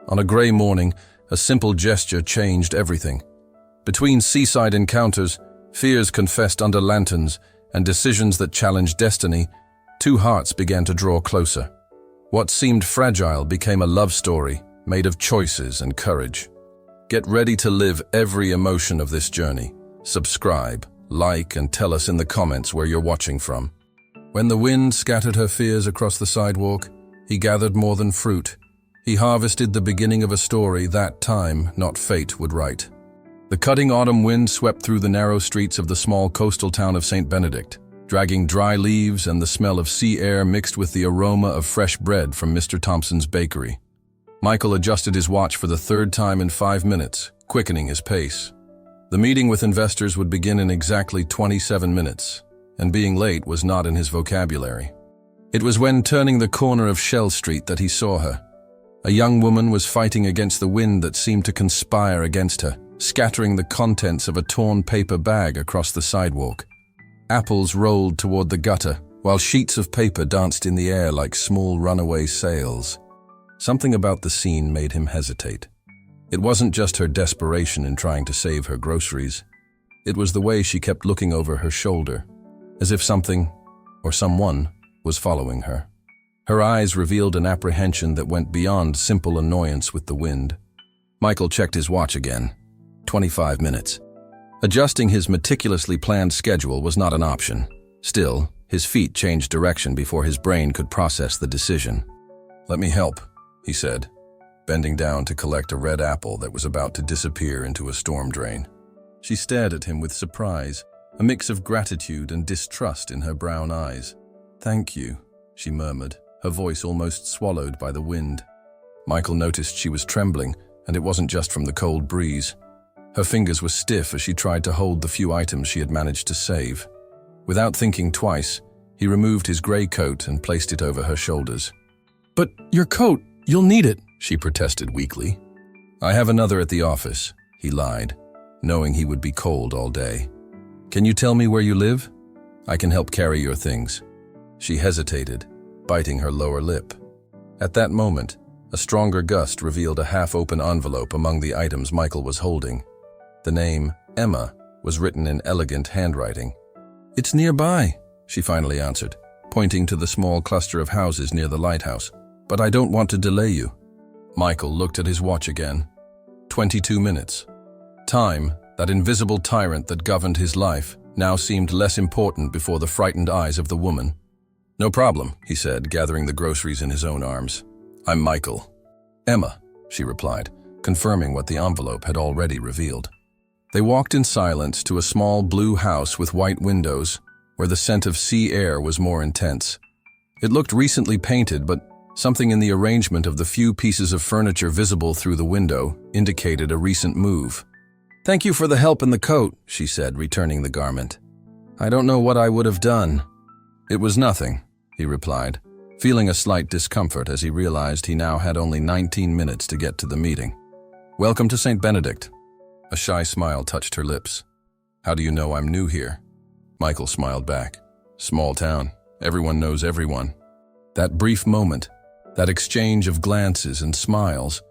On a grey morning, a simple gesture changed everything. Between seaside encounters, fears confessed under lanterns, and decisions that challenged destiny, two hearts began to draw closer. What seemed fragile became a love story made of choices and courage. Get ready to live every emotion of this journey. Subscribe, like, and tell us in the comments where you're watching from. When the wind scattered her fears across the sidewalk, he gathered more than fruit. He harvested the beginning of a story that time, not fate, would write. The cutting autumn wind swept through the narrow streets of the small coastal town of St. Benedict, dragging dry leaves and the smell of sea air mixed with the aroma of fresh bread from Mr. Thompson's bakery. Michael adjusted his watch for the third time in 5 minutes, quickening his pace. The meeting with investors would begin in exactly 27 minutes, and being late was not in his vocabulary. It was when turning the corner of Shell Street that he saw her. A young woman was fighting against the wind that seemed to conspire against her, scattering the contents of a torn paper bag across the sidewalk. Apples rolled toward the gutter, while sheets of paper danced in the air like small runaway sails. Something about the scene made him hesitate. It wasn't just her desperation in trying to save her groceries. It was the way she kept looking over her shoulder, as if something, or someone, was following her. Her eyes revealed an apprehension that went beyond simple annoyance with the wind. Michael checked his watch again. 25 minutes. Adjusting his meticulously planned schedule was not an option. Still, his feet changed direction before his brain could process the decision. "Let me help," he said, bending down to collect a red apple that was about to disappear into a storm drain. She stared at him with surprise, a mix of gratitude and distrust in her brown eyes. "Thank you," she murmured, her voice almost swallowed by the wind. Michael noticed she was trembling, and it wasn't just from the cold breeze. Her fingers were stiff as she tried to hold the few items she had managed to save. Without thinking twice, he removed his gray coat and placed it over her shoulders. "But your coat, you'll need it," she protested weakly. "I have another at the office," he lied, knowing he would be cold all day. "Can you tell me where you live? I can help carry your things." She hesitated, biting her lower lip. At that moment, a stronger gust revealed a half-open envelope among the items Michael was holding. The name, Emma, was written in elegant handwriting. "It's nearby," she finally answered, pointing to the small cluster of houses near the lighthouse. "But I don't want to delay you." Michael looked at his watch again. 22 minutes. Time, that invisible tyrant that governed his life, now seemed less important before the frightened eyes of the woman. "No problem," he said, gathering the groceries in his own arms. "I'm Michael." "Emma," she replied, confirming what the envelope had already revealed. They walked in silence to a small blue house with white windows, where the scent of sea air was more intense. It looked recently painted, but something in the arrangement of the few pieces of furniture visible through the window indicated a recent move. "Thank you for the help in the coat," she said, returning the garment. "I don't know what I would have done." "It was nothing," he replied, feeling a slight discomfort as he realized he now had only 19 minutes to get to the meeting. "Welcome to St. Benedict." A shy smile touched her lips. "How do you know I'm new here?" Michael smiled back. "Small town. Everyone knows everyone." That brief moment, that exchange of glances and smiles,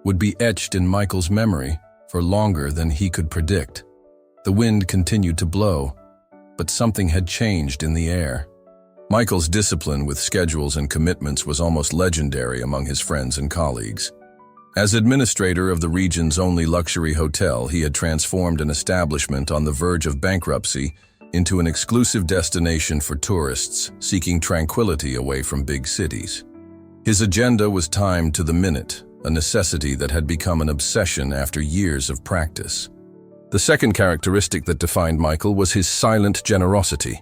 would be etched in Michael's memory for longer than he could predict. The wind continued to blow, but something had changed in the air. Michael's discipline with schedules and commitments was almost legendary among his friends and colleagues. As administrator of the region's only luxury hotel, he had transformed an establishment on the verge of bankruptcy into an exclusive destination for tourists seeking tranquility away from big cities. His agenda was timed to the minute, a necessity that had become an obsession after years of practice. The second characteristic that defined Michael was his silent generosity.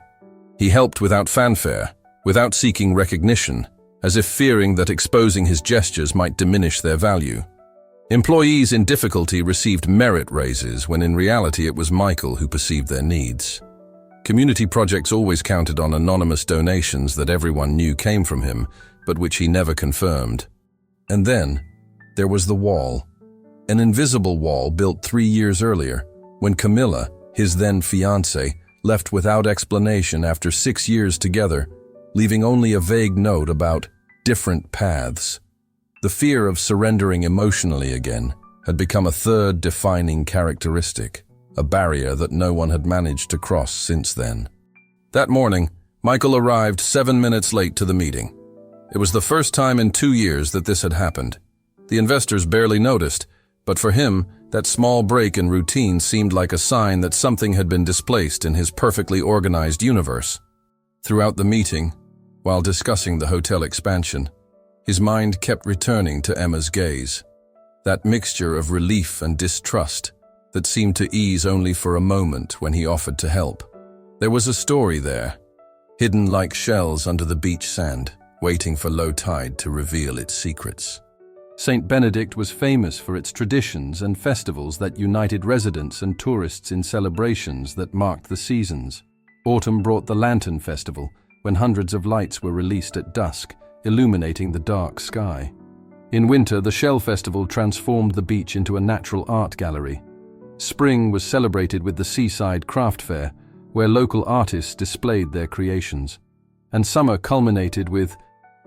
He helped without fanfare, without seeking recognition, as if fearing that exposing his gestures might diminish their value. Employees in difficulty received merit raises when in reality it was Michael who perceived their needs. Community projects always counted on anonymous donations that everyone knew came from him, but which he never confirmed. And then, there was the wall. An invisible wall built 3 years earlier, when Camilla, his then fiancée, left without explanation after 6 years together, leaving only a vague note about different paths. The fear of surrendering emotionally again had become a third defining characteristic, a barrier that no one had managed to cross since then. That morning, Michael arrived 7 minutes late to the meeting. It was the first time in 2 years that this had happened. The investors barely noticed, but for him, that small break in routine seemed like a sign that something had been displaced in his perfectly organized universe. Throughout the meeting, while discussing the hotel expansion, his mind kept returning to Emma's gaze, that mixture of relief and distrust that seemed to ease only for a moment when he offered to help. There was a story there, hidden like shells under the beach sand, waiting for low tide to reveal its secrets. St. Benedict was famous for its traditions and festivals that united residents and tourists in celebrations that marked the seasons. Autumn brought the Lantern Festival, when hundreds of lights were released at dusk, illuminating the dark sky. In winter, the Shell Festival transformed the beach into a natural art gallery. Spring was celebrated with the Seaside Craft Fair, where local artists displayed their creations. And summer culminated with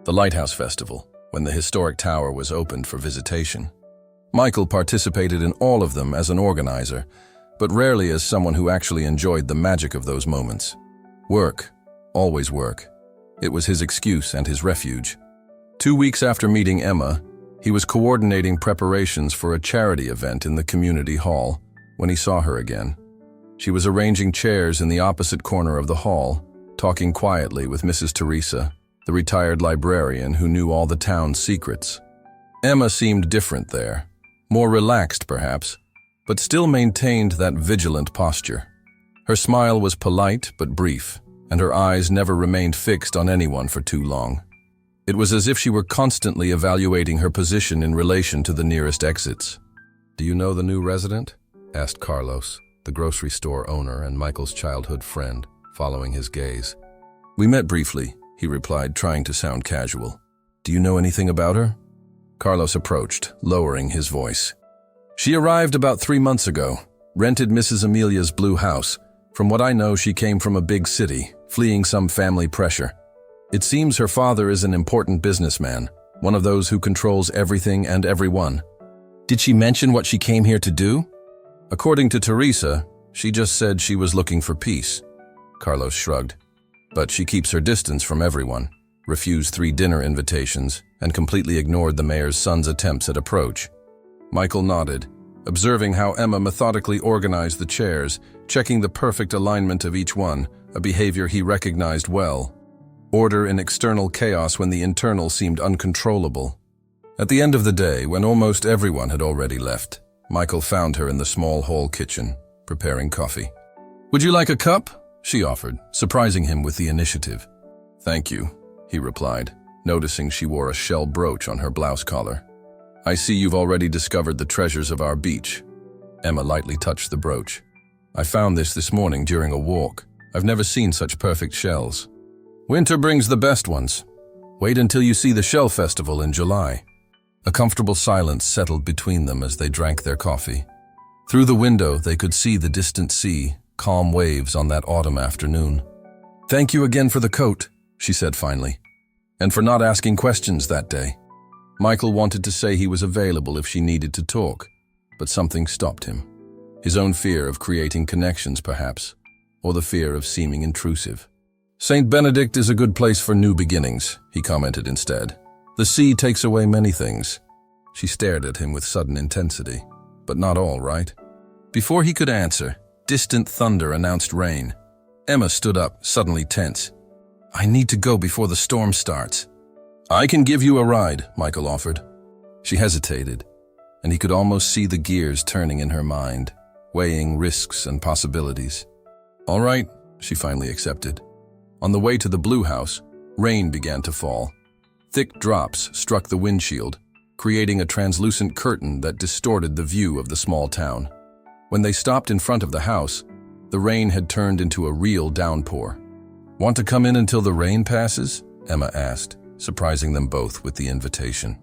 the Lighthouse Festival, when the historic tower was opened for visitation. Michael participated in all of them as an organizer, but rarely as someone who actually enjoyed the magic of those moments. Work, always work. It was his excuse and his refuge. 2 weeks after meeting Emma, he was coordinating preparations for a charity event in the community hall when he saw her again. She was arranging chairs in the opposite corner of the hall, talking quietly with Mrs. Teresa, the retired librarian who knew all the town's secrets. Emma seemed different there, more relaxed perhaps, but still maintained that vigilant posture. Her smile was polite but brief, and her eyes never remained fixed on anyone for too long. It was as if she were constantly evaluating her position in relation to the nearest exits. "Do you know the new resident?" asked Carlos, the grocery store owner and Michael's childhood friend, following his gaze. "We met briefly," he replied, trying to sound casual. "Do you know anything about her?" Carlos approached, lowering his voice. "She arrived about 3 months ago, rented Mrs. Amelia's blue house. From what I know, she came from a big city, fleeing some family pressure. It seems her father is an important businessman, one of those who controls everything and everyone." "Did she mention what she came here to do?" "According to Teresa, she just said she was looking for peace." Carlos shrugged. "But she keeps her distance from everyone, refused 3 dinner invitations, and completely ignored the mayor's son's attempts at approach." Michael nodded, observing how Emma methodically organized the chairs, checking the perfect alignment of each one, a behavior he recognized well. Order in external chaos when the internal seemed uncontrollable. At the end of the day, when almost everyone had already left, Michael found her in the small hall kitchen, preparing coffee. "Would you like a cup?" she offered, surprising him with the initiative. "Thank you," he replied, noticing she wore a shell brooch on her blouse collar. "I see you've already discovered the treasures of our beach." Emma lightly touched the brooch. "I found this morning during a walk. I've never seen such perfect shells." "Winter brings the best ones. Wait until you see the Shell Festival in July." A comfortable silence settled between them as they drank their coffee. Through the window, they could see the distant sea, calm waves on that autumn afternoon. "Thank you again for the coat," she said finally, "and for not asking questions that day." Michael wanted to say he was available if she needed to talk, but something stopped him. His own fear of creating connections, perhaps, or the fear of seeming intrusive. "St. Benedict is a good place for new beginnings," he commented instead. "The sea takes away many things." She stared at him with sudden intensity. "But not all, right?" Before he could answer, distant thunder announced rain. Emma stood up, suddenly tense. "I need to go before the storm starts." "I can give you a ride," Michael offered. She hesitated, and he could almost see the gears turning in her mind, weighing risks and possibilities. "All right," she finally accepted. On the way to the Blue House, rain began to fall. Thick drops struck the windshield, creating a translucent curtain that distorted the view of the small town. When they stopped in front of the house, the rain had turned into a real downpour. "Want to come in until the rain passes?" Emma asked, surprising them both with the invitation.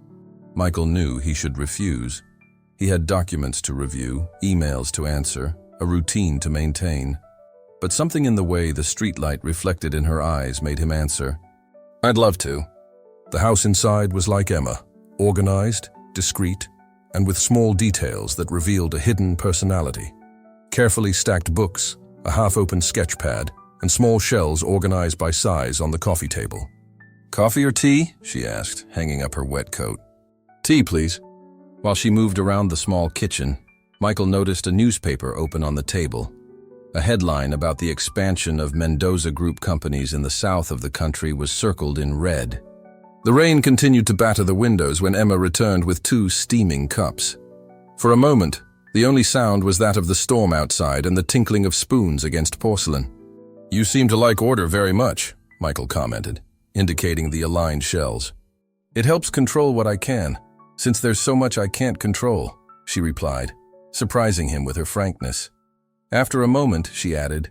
Michael knew he should refuse. He had documents to review, emails to answer, a routine to maintain. But something in the way the streetlight reflected in her eyes made him answer, "I'd love to." The house inside was like Emma, organized, discreet, and with small details that revealed a hidden personality. Carefully stacked books, a half-open sketch pad, and small shelves organized by size on the coffee table. "Coffee or tea?" she asked, hanging up her wet coat. "Tea, please." While she moved around the small kitchen, Michael noticed a newspaper open on the table. A headline about the expansion of Mendoza Group companies in the south of the country was circled in red. The rain continued to batter the windows when Emma returned with 2 steaming cups. For a moment, the only sound was that of the storm outside and the tinkling of spoons against porcelain. "You seem to like order very much," Michael commented, indicating the aligned shells. "It helps control what I can, since there's so much I can't control," she replied, surprising him with her frankness. After a moment, she added,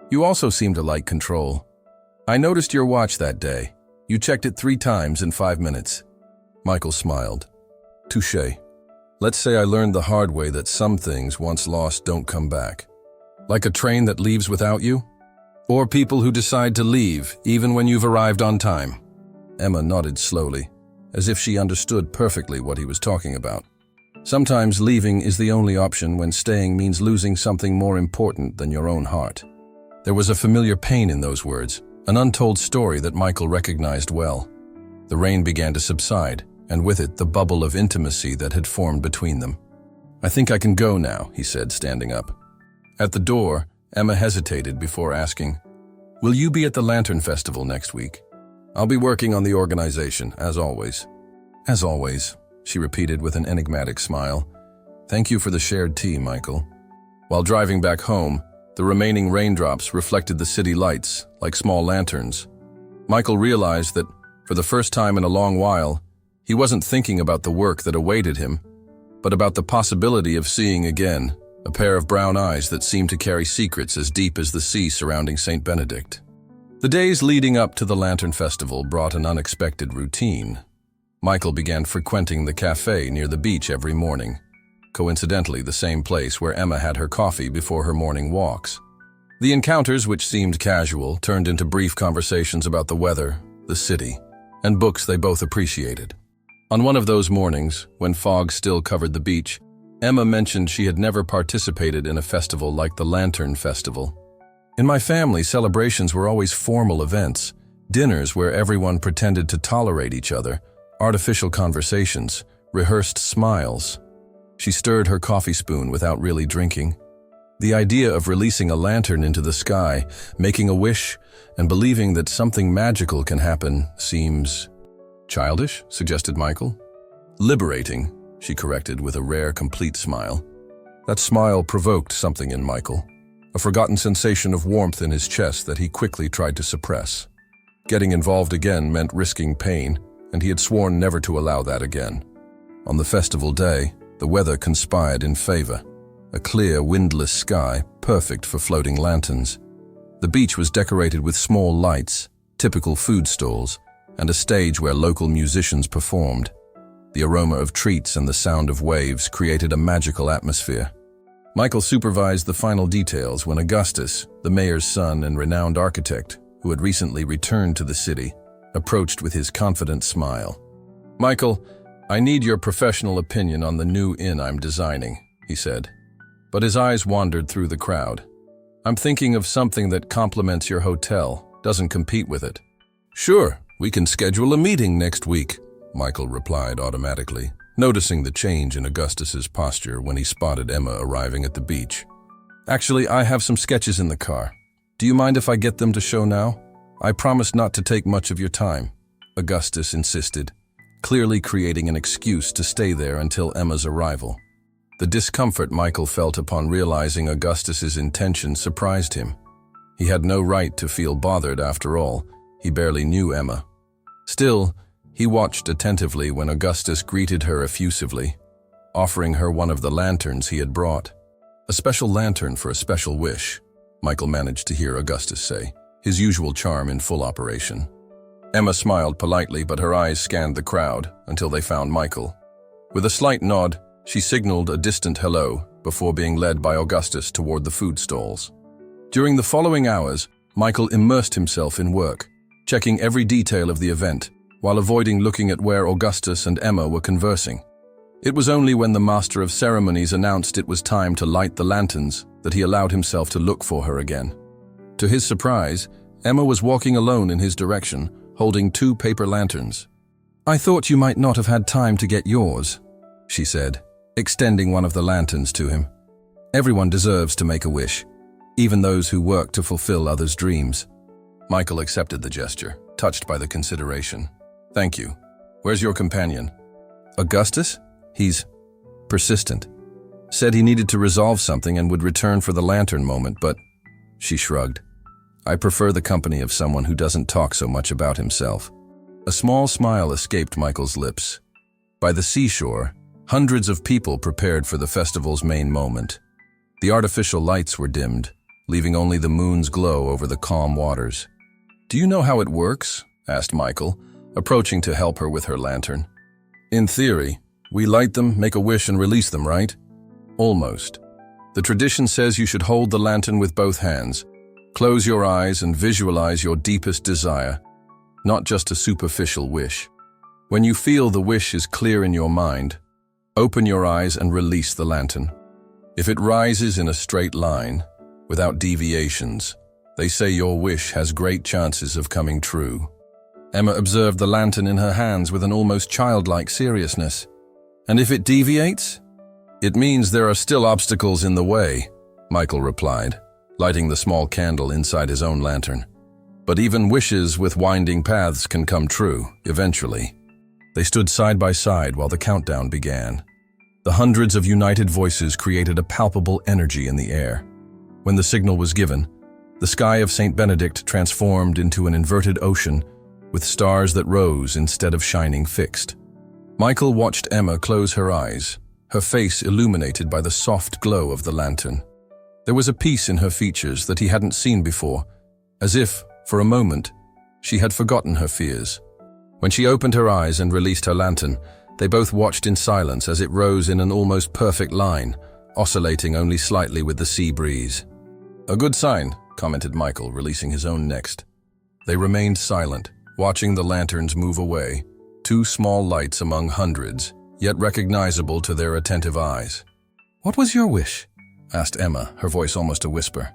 "You also seem to like control. I noticed your watch that day. You checked it 3 times in 5 minutes." Michael smiled. "Touché. Let's say I learned the hard way that some things, once lost, don't come back. Like a train that leaves without you? Or people who decide to leave, even when you've arrived on time." Emma nodded slowly, as if she understood perfectly what he was talking about. Sometimes leaving is the only option when staying means losing something more important than your own heart. There was a familiar pain in those words, an untold story that Michael recognized well. The rain began to subside, and with it the bubble of intimacy that had formed between them. "I think I can go now," he said, standing up. At the door, Emma hesitated before asking, "Will you be at the Lantern Festival next week?" "I'll be working on the organization, as always." "As always," she repeated with an enigmatic smile. "Thank you for the shared tea, Michael." While driving back home, the remaining raindrops reflected the city lights, like small lanterns. Michael realized that, for the first time in a long while, he wasn't thinking about the work that awaited him, but about the possibility of seeing again a pair of brown eyes that seemed to carry secrets as deep as the sea surrounding St. Benedict. The days leading up to the Lantern Festival brought an unexpected routine. Michael began frequenting the cafe near the beach every morning, coincidentally the same place where Emma had her coffee before her morning walks. The encounters, which seemed casual, turned into brief conversations about the weather, the city, and books they both appreciated. On one of those mornings, when fog still covered the beach, Emma mentioned she had never participated in a festival like the Lantern Festival. "In my family, celebrations were always formal events, dinners where everyone pretended to tolerate each other, artificial conversations, rehearsed smiles." She stirred her coffee spoon without really drinking. "The idea of releasing a lantern into the sky, making a wish, and believing that something magical can happen seems..." "Childish?" suggested Michael. "Liberating," she corrected with a rare, complete smile. That smile provoked something in Michael, a forgotten sensation of warmth in his chest that he quickly tried to suppress. Getting involved again meant risking pain, and he had sworn never to allow that again. On the festival day, the weather conspired in favor. A clear, windless sky, perfect for floating lanterns. The beach was decorated with small lights, typical food stalls, and a stage where local musicians performed. The aroma of treats and the sound of waves created a magical atmosphere. Michael supervised the final details when Augustus, the mayor's son and renowned architect, who had recently returned to the city, approached with his confident smile. "Michael, I need your professional opinion on the new inn I'm designing," he said. But his eyes wandered through the crowd. "I'm thinking of something that complements your hotel, doesn't compete with it." "Sure, we can schedule a meeting next week," Michael replied automatically, noticing the change in Augustus's posture when he spotted Emma arriving at the beach. "Actually, I have some sketches in the car. Do you mind if I get them to show now? I promise not to take much of your time," Augustus insisted, clearly creating an excuse to stay there until Emma's arrival. The discomfort Michael felt upon realizing Augustus's intention surprised him. He had no right to feel bothered after all. He barely knew Emma. Still, he watched attentively when Augustus greeted her effusively, offering her one of the lanterns he had brought. "A special lantern for a special wish," Michael managed to hear Augustus say, his usual charm in full operation. Emma smiled politely, but her eyes scanned the crowd until they found Michael. With a slight nod, she signaled a distant hello before being led by Augustus toward the food stalls. During the following hours, Michael immersed himself in work, checking every detail of the event, while avoiding looking at where Augustus and Emma were conversing. It was only when the master of ceremonies announced it was time to light the lanterns that he allowed himself to look for her again. To his surprise, Emma was walking alone in his direction, holding 2 paper lanterns. "I thought you might not have had time to get yours," she said, extending one of the lanterns to him. Everyone deserves to make a wish, even those who work to fulfill others' dreams. Michael accepted the gesture, touched by the consideration. "Thank you. Where's your companion?" "Augustus? He's persistent. Said he needed to resolve something and would return for the lantern moment, but..." She shrugged. "I prefer the company of someone who doesn't talk so much about himself." A small smile escaped Michael's lips. By the seashore, hundreds of people prepared for the festival's main moment. The artificial lights were dimmed, leaving only the moon's glow over the calm waters. "Do you know how it works?" asked Michael, approaching to help her with her lantern. "In theory, we light them, make a wish, and release them, right?" "Almost. The tradition says you should hold the lantern with both hands. Close your eyes and visualize your deepest desire, not just a superficial wish. When you feel the wish is clear in your mind, open your eyes and release the lantern. If it rises in a straight line, without deviations, they say your wish has great chances of coming true." Emma observed the lantern in her hands with an almost childlike seriousness. "And if it deviates?" "It means there are still obstacles in the way," Michael replied, lighting the small candle inside his own lantern. "But even wishes with winding paths can come true, eventually." They stood side by side while the countdown began. The hundreds of united voices created a palpable energy in the air. When the signal was given, the sky of St. Benedict transformed into an inverted ocean with stars that rose instead of shining fixed. Michael watched Emma close her eyes, her face illuminated by the soft glow of the lantern. There was a peace in her features that he hadn't seen before, as if, for a moment, she had forgotten her fears. When she opened her eyes and released her lantern, they both watched in silence as it rose in an almost perfect line, oscillating only slightly with the sea breeze. "A good sign," commented Michael, releasing his own next. They remained silent, watching the lanterns move away, 2 small lights among hundreds, yet recognizable to their attentive eyes. "What was your wish?" asked Emma, her voice almost a whisper.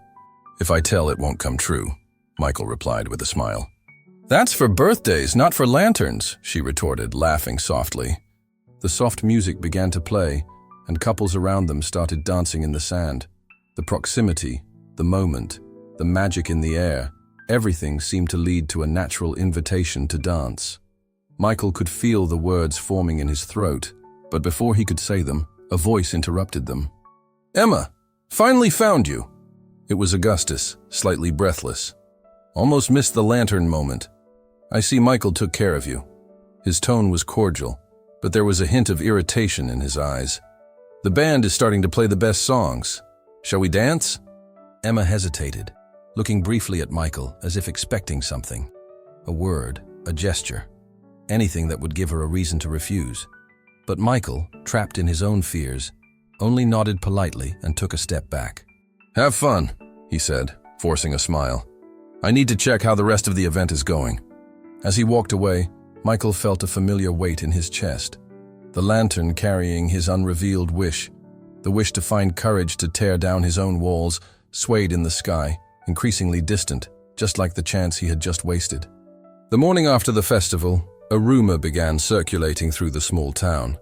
"If I tell, it won't come true," Michael replied with a smile. "That's for birthdays, not for lanterns," she retorted, laughing softly. The soft music began to play, and couples around them started dancing in the sand. The proximity, the moment, the magic in the air, everything seemed to lead to a natural invitation to dance. Michael could feel the words forming in his throat, but before he could say them, a voice interrupted them. "Emma, finally found you." It was Augustus, slightly breathless. "Almost missed the lantern moment. I see Michael took care of you." His tone was cordial, but there was a hint of irritation in his eyes. "The band is starting to play the best songs. Shall we dance?" Emma hesitated, looking briefly at Michael as if expecting something. A word, a gesture, anything that would give her a reason to refuse. But Michael, trapped in his own fears, only nodded politely and took a step back. "Have fun," he said, forcing a smile. "I need to check how the rest of the event is going." As he walked away, Michael felt a familiar weight in his chest. The lantern carrying his unrevealed wish, the wish to find courage to tear down his own walls, swayed in the sky, increasingly distant, just like the chance he had just wasted. The morning after the festival, a rumor began circulating through the small town.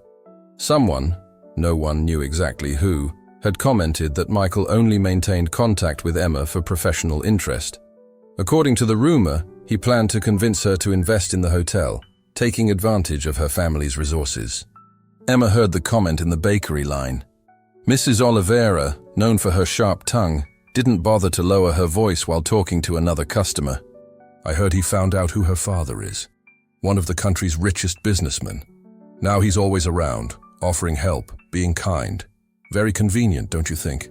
Someone, no one knew exactly who, had commented that Michael only maintained contact with Emma for professional interest. According to the rumor, he planned to convince her to invest in the hotel, taking advantage of her family's resources. Emma heard the comment in the bakery line. Mrs. Oliveira, known for her sharp tongue, didn't bother to lower her voice while talking to another customer. "I heard he found out who her father is. One of the country's richest businessmen. Now he's always around, offering help, being kind. Very convenient, don't you think?"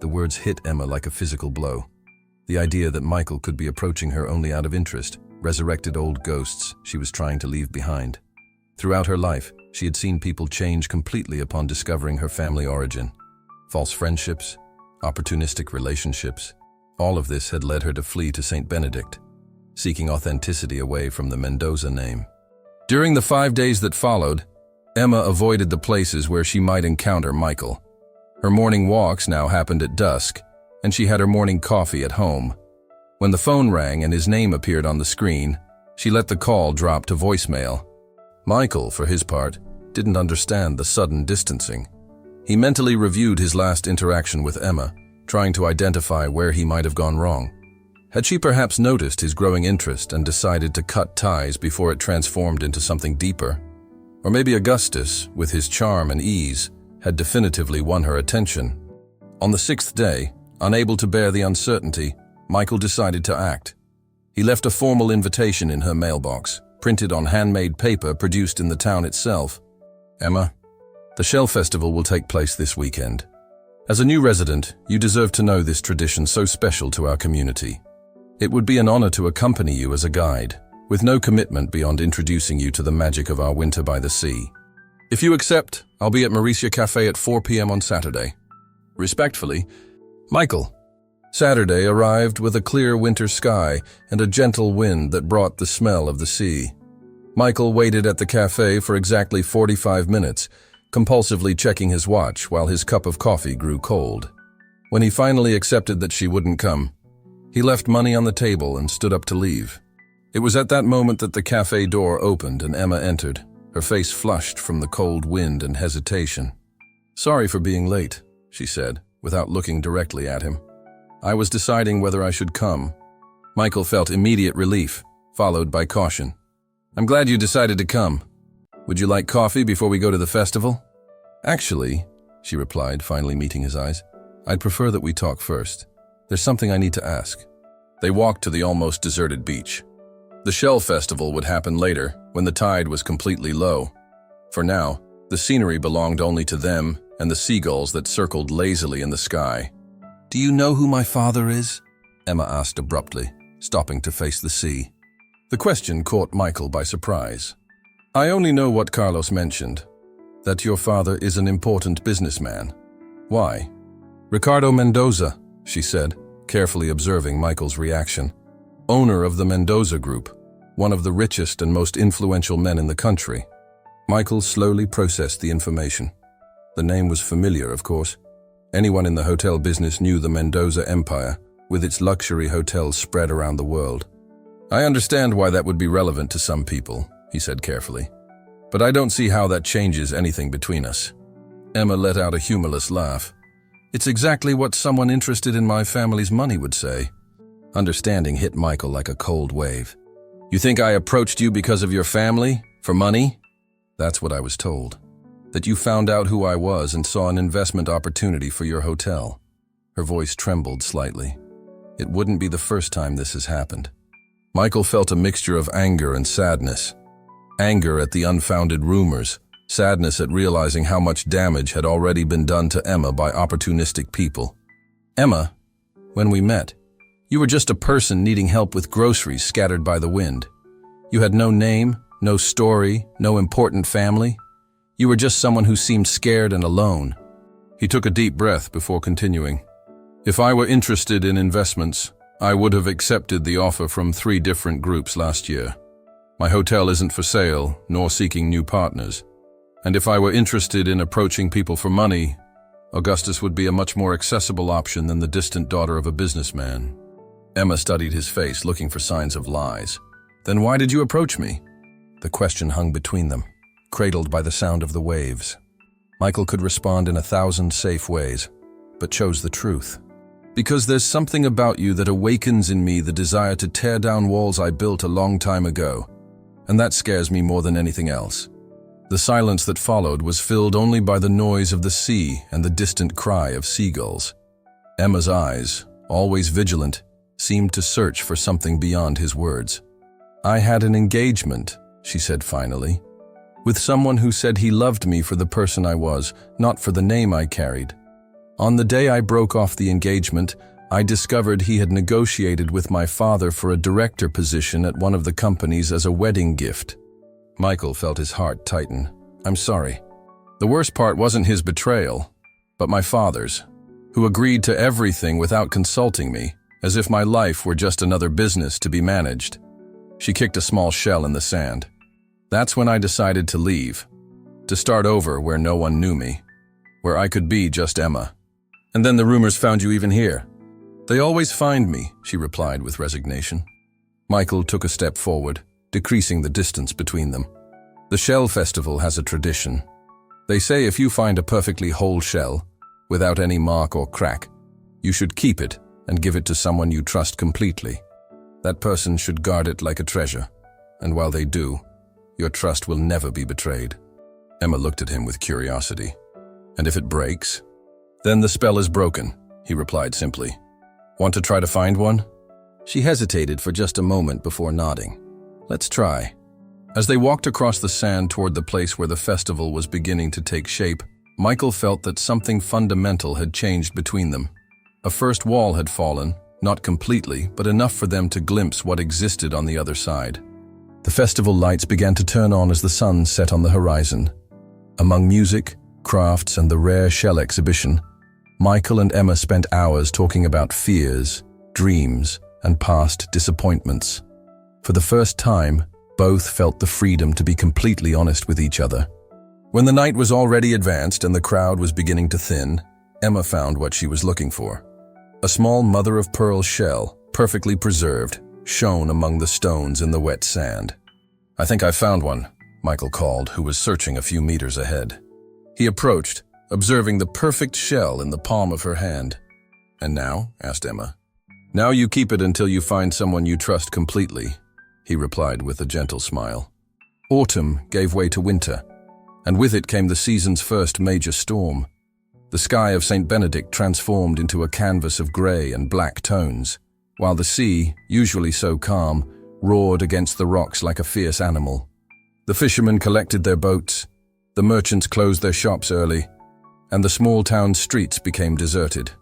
The words hit Emma like a physical blow. The idea that Michael could be approaching her only out of interest, resurrected old ghosts she was trying to leave behind. Throughout her life, she had seen people change completely upon discovering her family origin. False friendships, opportunistic relationships, all of this had led her to flee to St. Benedict, seeking authenticity away from the Mendoza name. During the 5 days that followed, Emma avoided the places where she might encounter Michael. Her morning walks now happened at dusk, and she had her morning coffee at home. When the phone rang and his name appeared on the screen, she let the call drop to voicemail. Michael, for his part, didn't understand the sudden distancing. He mentally reviewed his last interaction with Emma, trying to identify where he might have gone wrong. Had she perhaps noticed his growing interest and decided to cut ties before it transformed into something deeper? Or maybe Augustus, with his charm and ease, had definitively won her attention. On the 6th day, unable to bear the uncertainty, Michael decided to act. He left a formal invitation in her mailbox, printed on handmade paper produced in the town itself. Emma, the Shell Festival will take place this weekend. As a new resident, you deserve to know this tradition so special to our community. It would be an honor to accompany you as a guide, with no commitment beyond introducing you to the magic of our winter by the sea. If you accept, I'll be at Mauricia Cafe at 4 p.m. on Saturday. Respectfully, Michael. Saturday arrived with a clear winter sky and a gentle wind that brought the smell of the sea. Michael waited at the cafe for exactly 45 minutes, compulsively checking his watch while his cup of coffee grew cold. When he finally accepted that she wouldn't come, he left money on the table and stood up to leave. It was at that moment that the cafe door opened and Emma entered, her face flushed from the cold wind and hesitation. "Sorry for being late," she said, without looking directly at him. "I was deciding whether I should come." Michael felt immediate relief, followed by caution. "I'm glad you decided to come. Would you like coffee before we go to the festival?" "Actually," she replied, finally meeting his eyes, "I'd prefer that we talk first. There's something I need to ask." They walked to the almost deserted beach. The Shell Festival would happen later, when the tide was completely low. For now, the scenery belonged only to them and the seagulls that circled lazily in the sky. "Do you know who my father is?" Emma asked abruptly, stopping to face the sea. The question caught Michael by surprise. "I only know what Carlos mentioned, that your father is an important businessman." "Why?" "Ricardo Mendoza," she said, carefully observing Michael's reaction. "Owner of the Mendoza Group, one of the richest and most influential men in the country." Michael slowly processed the information. The name was familiar, of course. Anyone in the hotel business knew the Mendoza Empire, with its luxury hotels spread around the world. "I understand why that would be relevant to some people," he said carefully. "But I don't see how that changes anything between us." Emma let out a humorless laugh. "It's exactly what someone interested in my family's money would say." Understanding hit Michael like a cold wave. "You think I approached you because of your family? For money?" "That's what I was told. That you found out who I was and saw an investment opportunity for your hotel." Her voice trembled slightly. It wouldn't be the first time this has happened. Michael felt a mixture of anger and sadness. Anger at the unfounded rumors, sadness at realizing how much damage had already been done to Emma by opportunistic people. "Emma, when we met, you were just a person needing help with groceries scattered by the wind. You had no name, no story, no important family. You were just someone who seemed scared and alone." He took a deep breath before continuing. "If I were interested in investments, I would have accepted the offer from 3 different groups last year. My hotel isn't for sale, nor seeking new partners. And if I were interested in approaching people for money, Augustus would be a much more accessible option than the distant daughter of a businessman." Emma studied his face, looking for signs of lies. "Then why did you approach me?" The question hung between them, cradled by the sound of the waves. Michael could respond in 1,000 safe ways, but chose the truth. "Because there's something about you that awakens in me the desire to tear down walls I built a long time ago, and that scares me more than anything else." The silence that followed was filled only by the noise of the sea and the distant cry of seagulls. Emma's eyes, always vigilant, seemed to search for something beyond his words. "I had an engagement," she said finally, "with someone who said he loved me for the person I was, not for the name I carried. On the day I broke off the engagement, I discovered he had negotiated with my father for a director position at one of the companies as a wedding gift." Michael felt his heart tighten. "I'm sorry. The worst part wasn't his betrayal, but my father's, who agreed to everything without consulting me, as if my life were just another business to be managed." She kicked a small shell in the sand. That's when I decided to leave, to start over where no one knew me, where I could be just Emma. And then the rumors found you even here. They always find me, she replied with resignation. Michael took a step forward, decreasing the distance between them. The Shell Festival has a tradition. They say if you find a perfectly whole shell, without any mark or crack, you should keep it and give it to someone you trust completely. That person should guard it like a treasure, and while they do, your trust will never be betrayed. Emma looked at him with curiosity. And if it breaks? Then the spell is broken, he replied simply. Want to try to find one? She hesitated for just a moment before nodding. Let's try. As they walked across the sand toward the place where the festival was beginning to take shape, Michael felt that something fundamental had changed between them. A first wall had fallen, not completely, but enough for them to glimpse what existed on the other side. The festival lights began to turn on as the sun set on the horizon. Among music, crafts, and the rare shell exhibition, Michael and Emma spent hours talking about fears, dreams, and past disappointments. For the first time, both felt the freedom to be completely honest with each other. When the night was already advanced and the crowd was beginning to thin, Emma found what she was looking for. A small mother-of-pearl shell, perfectly preserved, shone among the stones in the wet sand. I think I found one, Michael called, who was searching a few meters ahead. He approached, observing the perfect shell in the palm of her hand. And now? Asked Emma. Now you keep it until you find someone you trust completely, he replied with a gentle smile. Autumn gave way to winter, and with it came the season's first major storm. The sky of St. Benedict transformed into a canvas of grey and black tones, while the sea, usually so calm, roared against the rocks like a fierce animal. The fishermen collected their boats, the merchants closed their shops early, and the small town streets became deserted.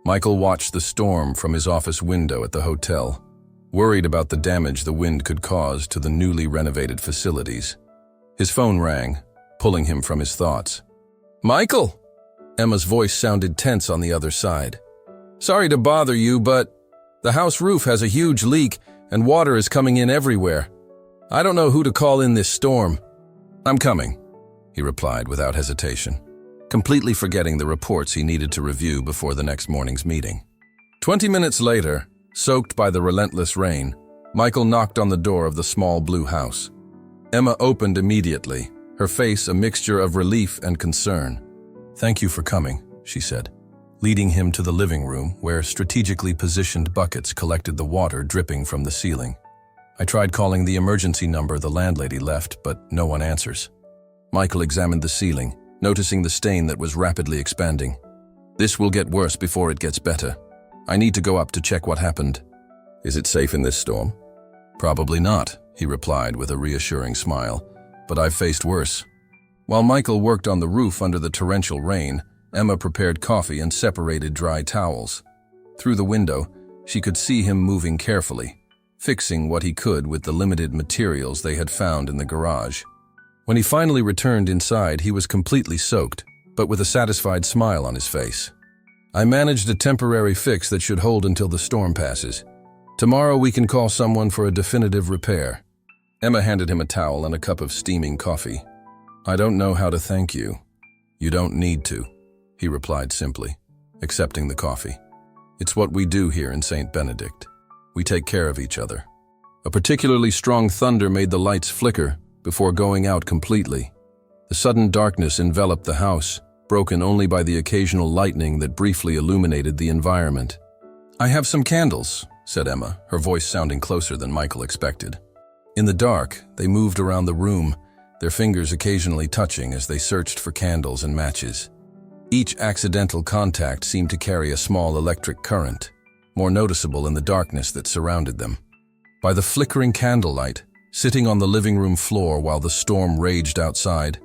Michael watched the storm from his office window at the hotel, worried about the damage the wind could cause to the newly renovated facilities. His phone rang, pulling him from his thoughts. Michael! Emma's voice sounded tense on the other side. Sorry to bother you, but the house roof has a huge leak and water is coming in everywhere. I don't know who to call in this storm. I'm coming, he replied without hesitation, completely forgetting the reports he needed to review before the next morning's meeting. 20 minutes later, soaked by the relentless rain, Michael knocked on the door of the small blue house. Emma opened immediately, her face a mixture of relief and concern. Thank you for coming, she said, leading him to the living room where strategically positioned buckets collected the water dripping from the ceiling. I tried calling the emergency number the landlady left, but no one answers. Michael examined the ceiling, noticing the stain that was rapidly expanding. This will get worse before it gets better. I need to go up to check what happened. Is it safe in this storm? Probably not, he replied with a reassuring smile, but I've faced worse. While Michael worked on the roof under the torrential rain, Emma prepared coffee and separated dry towels. Through the window, she could see him moving carefully, fixing what he could with the limited materials they had found in the garage. When he finally returned inside, he was completely soaked, but with a satisfied smile on his face. I managed a temporary fix that should hold until the storm passes. Tomorrow we can call someone for a definitive repair. Emma handed him a towel and a cup of steaming coffee. I don't know how to thank you. You don't need to, he replied simply, accepting the coffee. It's what we do here in St. Benedict. We take care of each other. A particularly strong thunder made the lights flicker before going out completely. The sudden darkness enveloped the house, broken only by the occasional lightning that briefly illuminated the environment. I have some candles, said Emma, her voice sounding closer than Michael expected. In the dark, they moved around the room, their fingers occasionally touching as they searched for candles and matches. Each accidental contact seemed to carry a small electric current, more noticeable in the darkness that surrounded them. By the flickering candlelight, sitting on the living room floor while the storm raged outside,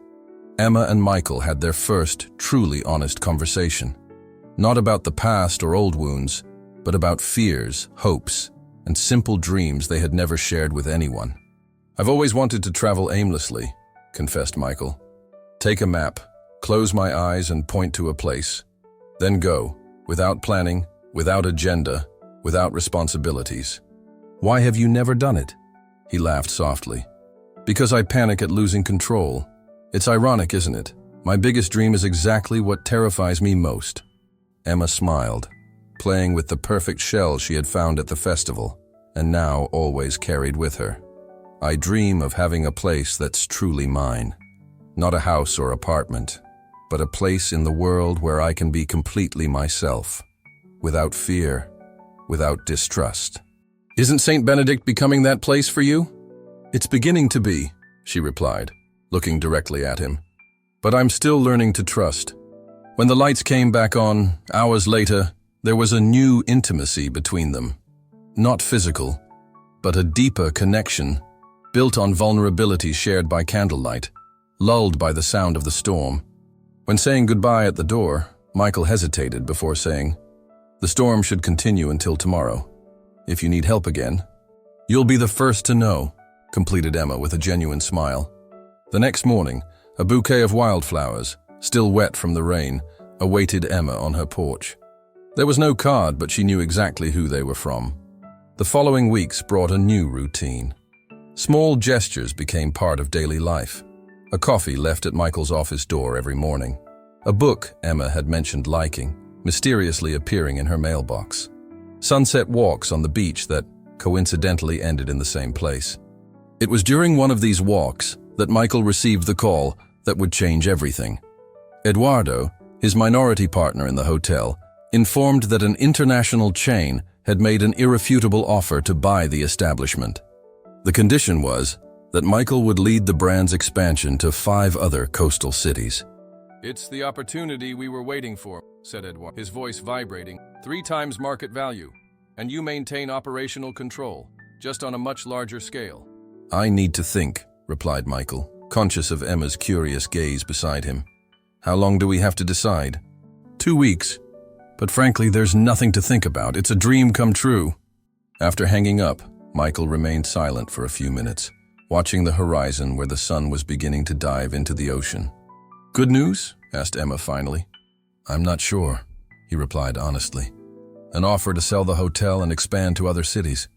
Emma and Michael had their first, truly honest conversation. Not about the past or old wounds, but about fears, hopes, and simple dreams they had never shared with anyone. I've always wanted to travel aimlessly, confessed Michael. Take a map, close my eyes and point to a place. Then go, without planning, without agenda, without responsibilities. Why have you never done it? He laughed softly. Because I panic at losing control. It's ironic, isn't it? My biggest dream is exactly what terrifies me most. Emma smiled, playing with the perfect shell she had found at the festival, and now always carried with her. I dream of having a place that's truly mine. Not a house or apartment, but a place in the world where I can be completely myself, without fear, without distrust. Isn't St. Benedict becoming that place for you? It's beginning to be, she replied, looking directly at him. But I'm still learning to trust. When the lights came back on, hours later, there was a new intimacy between them. Not physical, but a deeper connection, built on vulnerability shared by candlelight, lulled by the sound of the storm. When saying goodbye at the door, Michael hesitated before saying, "The storm should continue until tomorrow. If you need help again, you'll be the first to know," completed Emma with a genuine smile. The next morning, a bouquet of wildflowers, still wet from the rain, awaited Emma on her porch. There was no card, but she knew exactly who they were from. The following weeks brought a new routine. Small gestures became part of daily life. A coffee left at Michael's office door every morning. A book Emma had mentioned liking, mysteriously appearing in her mailbox. Sunset walks on the beach that coincidentally ended in the same place. It was during one of these walks that Michael received the call that would change everything. Eduardo, his minority partner in the hotel, informed that an international chain had made an irrefutable offer to buy the establishment. The condition was that Michael would lead the brand's expansion to 5 other coastal cities. "It's the opportunity we were waiting for," said Eduardo, his voice vibrating. 3 times market value, and you maintain operational control, just on a much larger scale." "I need to think," replied Michael, conscious of Emma's curious gaze beside him. "How long do we have to decide?" 2 weeks. But frankly, there's nothing to think about. It's a dream come true. After hanging up, Michael remained silent for a few minutes, watching the horizon where the sun was beginning to dive into the ocean. "Good news?" asked Emma finally. "I'm not sure," he replied honestly. "An offer to sell the hotel and expand to other cities.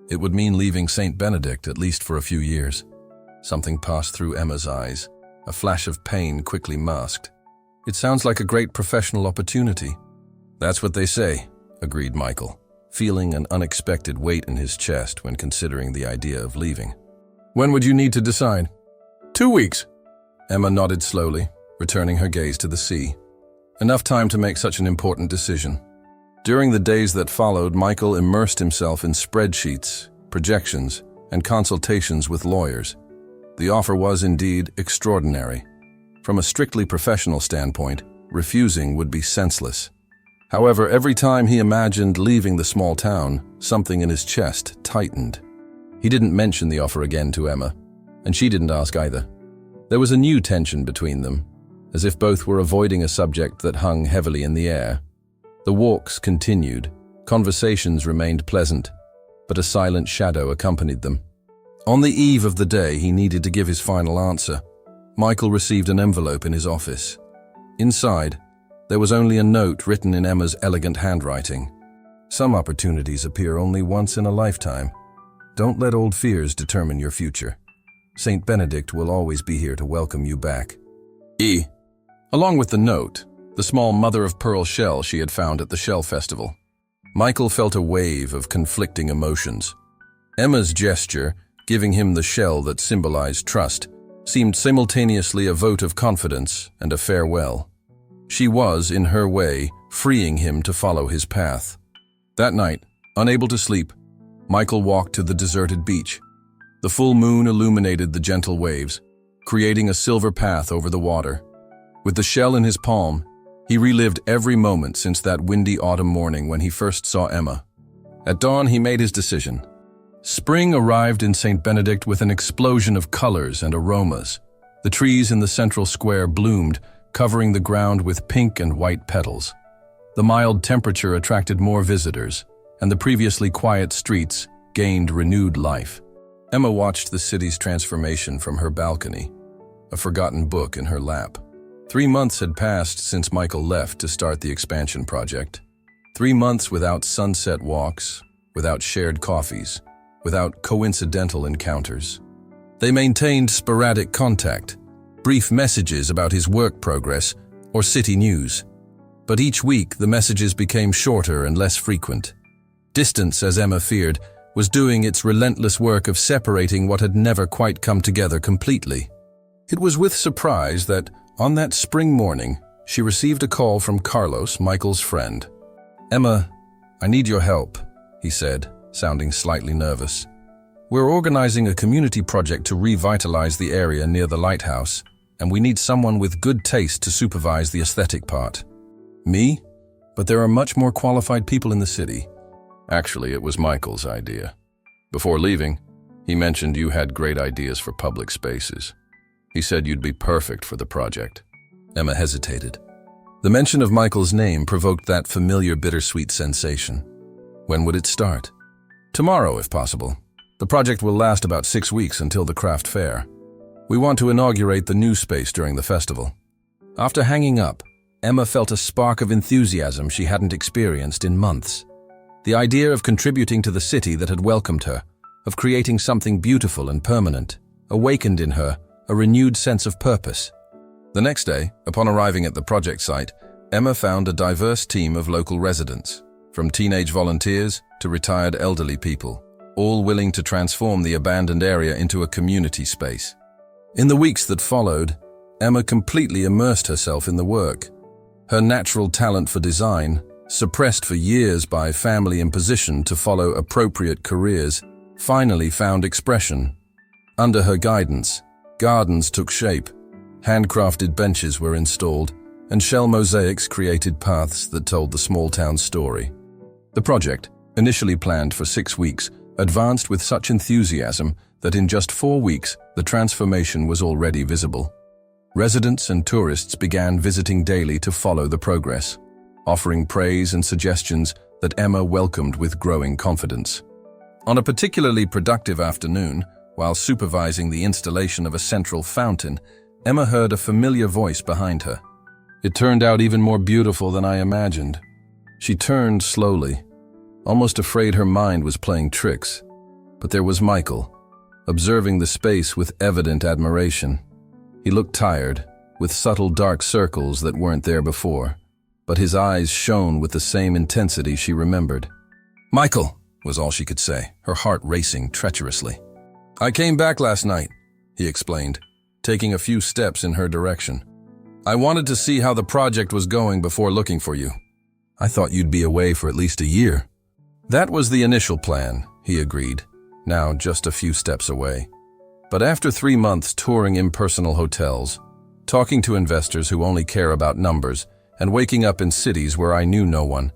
It would mean leaving St. Benedict, at least for a few years." Something passed through Emma's eyes, a flash of pain quickly masked. "It sounds like a great professional opportunity." "That's what they say," agreed Michael, feeling an unexpected weight in his chest when considering the idea of leaving. "When would you need to decide?" 2 weeks. Emma nodded slowly, returning her gaze to the sea. Enough time to make such an important decision. During the days that followed, Michael immersed himself in spreadsheets, projections, and consultations with lawyers. The offer was indeed extraordinary. From a strictly professional standpoint, refusing would be senseless. However, every time he imagined leaving the small town, something in his chest tightened. He didn't mention the offer again to Emma, and she didn't ask either. There was a new tension between them, as if both were avoiding a subject that hung heavily in the air. The walks continued, conversations remained pleasant, but a silent shadow accompanied them. On the eve of the day he needed to give his final answer, Michael received an envelope in his office. Inside, there was only a note written in Emma's elegant handwriting. "Some opportunities appear only once in a lifetime. Don't let old fears determine your future. St. Benedict will always be here to welcome you back. E." Along with the note, the small mother-of-pearl shell she had found at the Shell Festival. Michael felt a wave of conflicting emotions. Emma's gesture, giving him the shell that symbolized trust, seemed simultaneously a vote of confidence and a farewell. She was, in her way, freeing him to follow his path. That night, unable to sleep, Michael walked to the deserted beach. The full moon illuminated the gentle waves, creating a silver path over the water. With the shell in his palm, he relived every moment since that windy autumn morning when he first saw Emma. At dawn, he made his decision. Spring arrived in St. Benedict with an explosion of colors and aromas. The trees in the central square bloomed, covering the ground with pink and white petals. The mild temperature attracted more visitors, and the previously quiet streets gained renewed life. Emma watched the city's transformation from her balcony, a forgotten book in her lap. 3 months had passed since Michael left to start the expansion project. 3 months without sunset walks, without shared coffees, without coincidental encounters. They maintained sporadic contact, brief messages about his work progress or city news. But each week, the messages became shorter and less frequent. Distance, as Emma feared, was doing its relentless work of separating what had never quite come together completely. It was with surprise that, on that spring morning, she received a call from Carlos, Michael's friend. "Emma, I need your help," he said, sounding slightly nervous. "We're organizing a community project to revitalize the area near the lighthouse, and we need someone with good taste to supervise the aesthetic part." "Me? But there are much more qualified people in the city." Actually, it was Michael's idea. Before leaving, he mentioned you had great ideas for public spaces. He said you'd be perfect for the project. Emma hesitated. The mention of Michael's name provoked that familiar bittersweet sensation. When would it start? "Tomorrow, if possible. The project will last about 6 weeks until the craft fair. We want to inaugurate the new space during the festival." After hanging up, Emma felt a spark of enthusiasm she hadn't experienced in months. The idea of contributing to the city that had welcomed her, of creating something beautiful and permanent, awakened in her a renewed sense of purpose. The next day, upon arriving at the project site, Emma found a diverse team of local residents, from teenage volunteers to retired elderly people, all willing to transform the abandoned area into a community space. In the weeks that followed, Emma completely immersed herself in the work. Her natural talent for design, suppressed for years by family imposition to follow appropriate careers, finally found expression. Under her guidance, gardens took shape, handcrafted benches were installed, and shell mosaics created paths that told the small town's story. The project, initially planned for 6 weeks, advanced with such enthusiasm that in just 4 weeks, the transformation was already visible. Residents and tourists began visiting daily to follow the progress, offering praise and suggestions that Emma welcomed with growing confidence. On a particularly productive afternoon, while supervising the installation of a central fountain, Emma heard a familiar voice behind her. It turned out even more beautiful than I imagined. She turned slowly, almost afraid her mind was playing tricks. But there was Michael, observing the space with evident admiration. He looked tired, with subtle dark circles that weren't there before, but his eyes shone with the same intensity she remembered. "Michael," was all she could say, her heart racing treacherously. "I came back last night," he explained, taking a few steps in her direction. "I wanted to see how the project was going before looking for you." "I thought you'd be away for at least a year." "That was the initial plan," he agreed, now just a few steps away. "But after 3 months touring impersonal hotels, talking to investors who only care about numbers, and waking up in cities where I knew no one,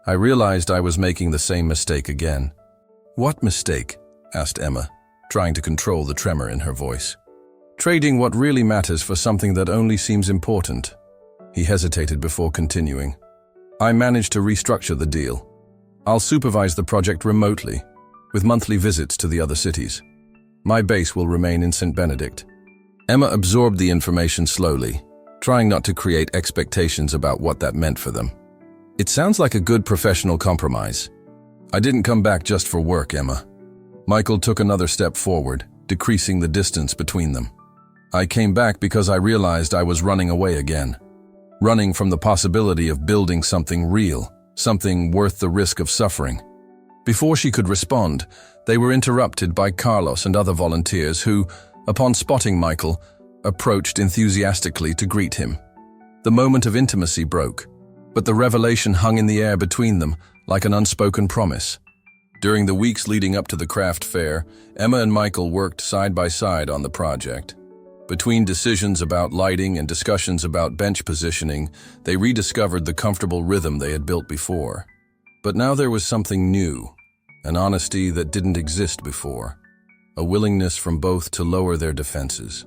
I realized I was making the same mistake again." "What mistake?" asked Emma, trying to control the tremor in her voice. "Trading what really matters for something that only seems important." He hesitated before continuing. "I managed to restructure the deal. I'll supervise the project remotely, with monthly visits to the other cities. My base will remain in St. Benedict." Emma absorbed the information slowly, trying not to create expectations about what that meant for them. "It sounds like a good professional compromise." "I didn't come back just for work, Emma." Michael took another step forward, decreasing the distance between them. "I came back because I realized I was running away again. Running from the possibility of building something real, something worth the risk of suffering." Before she could respond, they were interrupted by Carlos and other volunteers who, upon spotting Michael, approached enthusiastically to greet him. The moment of intimacy broke, but the revelation hung in the air between them like an unspoken promise. During the weeks leading up to the craft fair, Emma and Michael worked side by side on the project. Between decisions about lighting and discussions about bench positioning, they rediscovered the comfortable rhythm they had built before. But now there was something new, an honesty that didn't exist before, a willingness from both to lower their defenses.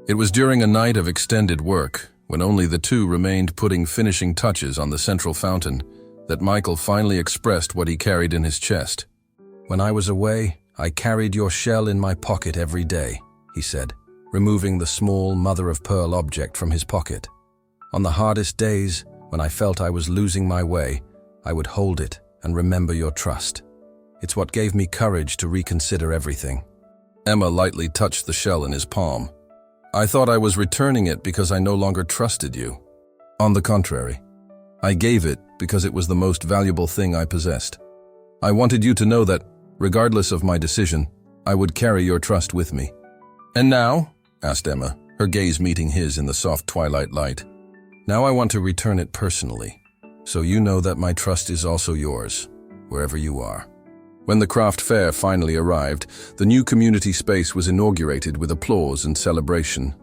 It was during a night of extended work, when only the two remained putting finishing touches on the central fountain, that Michael finally expressed what he carried in his chest. "When I was away, I carried your shell in my pocket every day," he said, removing the small mother-of-pearl object from his pocket. "On the hardest days, when I felt I was losing my way, I would hold it and remember your trust. It's what gave me courage to reconsider everything." Emma lightly touched the shell in his palm. "I thought I was returning it because I no longer trusted you. On the contrary, I gave it because it was the most valuable thing I possessed. I wanted you to know that, regardless of my decision, I would carry your trust with me." "And now?" asked Emma, her gaze meeting his in the soft twilight light. "Now I want to return it personally, so you know that my trust is also yours, wherever you are." When the craft fair finally arrived, the new community space was inaugurated with applause and celebration.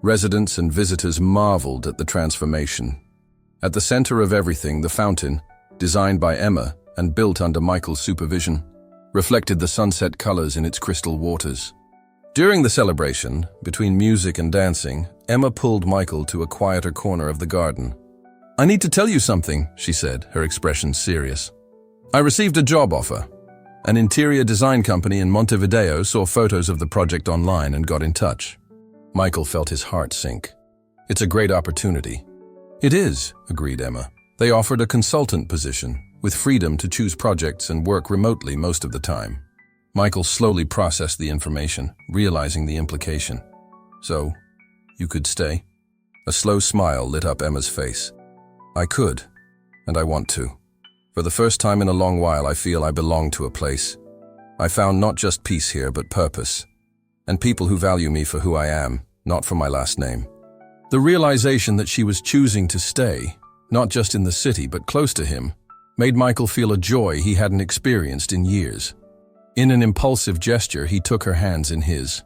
Residents and visitors marveled at the transformation. At the center of everything, the fountain, designed by Emma and built under Michael's supervision, reflected the sunset colors in its crystal waters. During the celebration, between music and dancing, Emma pulled Michael to a quieter corner of the garden. "I need to tell you something," she said, her expression serious. "I received a job offer. An interior design company in Montevideo saw photos of the project online and got in touch." Michael felt his heart sink. "It's a great opportunity." "It is," agreed Emma. "They offered a consultant position, with freedom to choose projects and work remotely most of the time." Michael slowly processed the information, realizing the implication. "So, you could stay?" A slow smile lit up Emma's face. "I could, and I want to. For the first time in a long while, I feel I belong to a place. I found not just peace here, but purpose. And people who value me for who I am, not for my last name." The realization that she was choosing to stay, not just in the city, but close to him, made Michael feel a joy he hadn't experienced in years. In an impulsive gesture, he took her hands in his.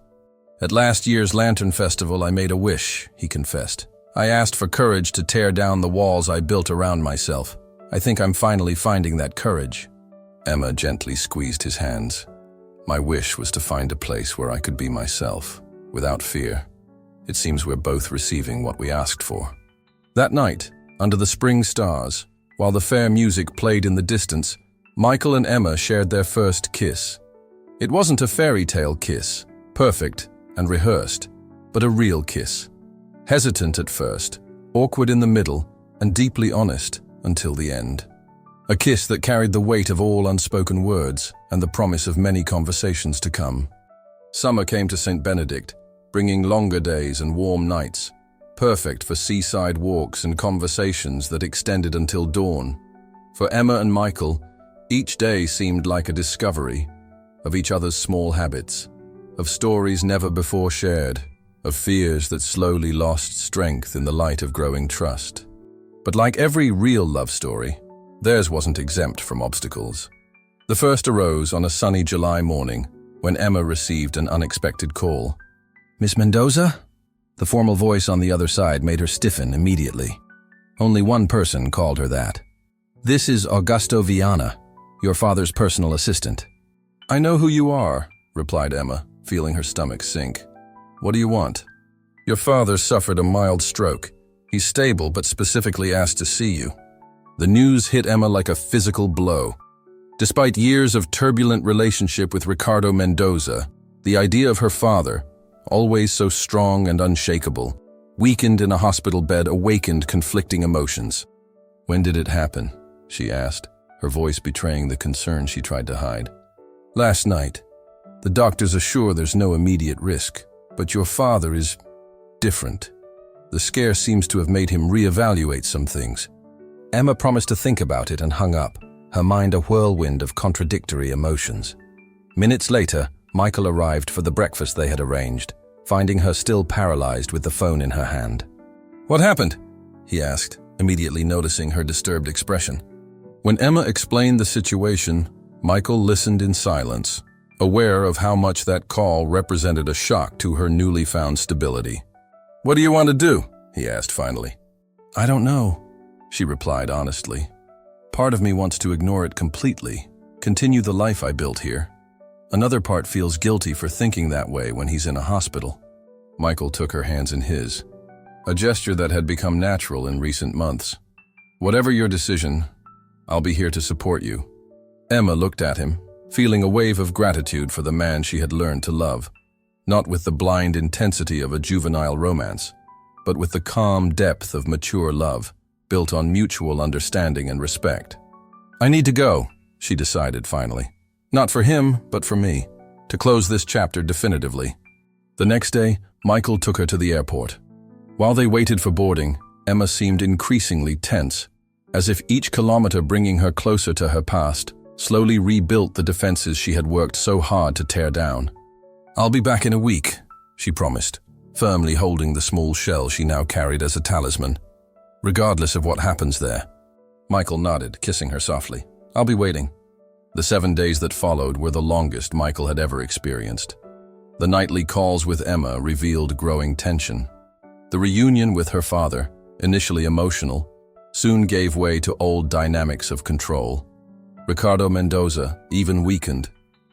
"At last year's Lantern Festival, I made a wish," he confessed. "I asked for courage to tear down the walls I built around myself. I think I'm finally finding that courage." Emma gently squeezed his hands. "My wish was to find a place where I could be myself, without fear. It seems we're both receiving what we asked for." That night, under the spring stars, while the fair music played in the distance, Michael and Emma shared their first kiss. It wasn't a fairy tale kiss, perfect and rehearsed, but a real kiss. Hesitant at first, awkward in the middle, and deeply honest until the end. A kiss that carried the weight of all unspoken words and the promise of many conversations to come. Summer came to St. Benedict, bringing longer days and warm nights, perfect for seaside walks and conversations that extended until dawn. For Emma and Michael, each day seemed like a discovery of each other's small habits, of stories never before shared, of fears that slowly lost strength in the light of growing trust. But like every real love story, theirs wasn't exempt from obstacles. The first arose on a sunny July morning when Emma received an unexpected call. "Miss Mendoza?" The formal voice on the other side made her stiffen immediately. Only one person called her that. "This is Augusto Viana, your father's personal assistant." "I know who you are," replied Emma, feeling her stomach sink. "What do you want?" "Your father suffered a mild stroke. He's stable, but specifically asked to see you." The news hit Emma like a physical blow. Despite years of turbulent relationship with Ricardo Mendoza, the idea of her father, always so strong and unshakable, weakened in a hospital bed, awakened conflicting emotions. "When did it happen?" she asked, her voice betraying the concern she tried to hide. "Last night. The doctors assure there's no immediate risk, but your father is different. The scare seems to have made him reevaluate some things." Emma promised to think about it and hung up, her mind a whirlwind of contradictory emotions. Minutes later, Michael arrived for the breakfast they had arranged, finding her still paralyzed with the phone in her hand. "What happened?" he asked, immediately noticing her disturbed expression. When Emma explained the situation, Michael listened in silence, aware of how much that call represented a shock to her newly found stability. "What do you want to do?" he asked finally. "I don't know," she replied honestly. "Part of me wants to ignore it completely, continue the life I built here. Another part feels guilty for thinking that way when he's in a hospital." Michael took her hands in his, a gesture that had become natural in recent months. "Whatever your decision, I'll be here to support you." Emma looked at him, feeling a wave of gratitude for the man she had learned to love, not with the blind intensity of a juvenile romance, but with the calm depth of mature love, built on mutual understanding and respect. "I need to go," she decided finally. "Not for him, but for me." to close this chapter definitively. The next day, Michael took her to the airport. While they waited for boarding, Emma seemed increasingly tense, as if each kilometer bringing her closer to her past slowly rebuilt the defenses she had worked so hard to tear down. "I'll be back in a week," she promised, firmly holding the small shell she now carried as a talisman. "Regardless of what happens there." Michael nodded, kissing her softly. "I'll be waiting." The 7 days that followed were the longest Michael had ever experienced. The nightly calls with Emma revealed growing tension. The reunion with her father, initially emotional, soon gave way to old dynamics of control. Ricardo Mendoza, even weakened,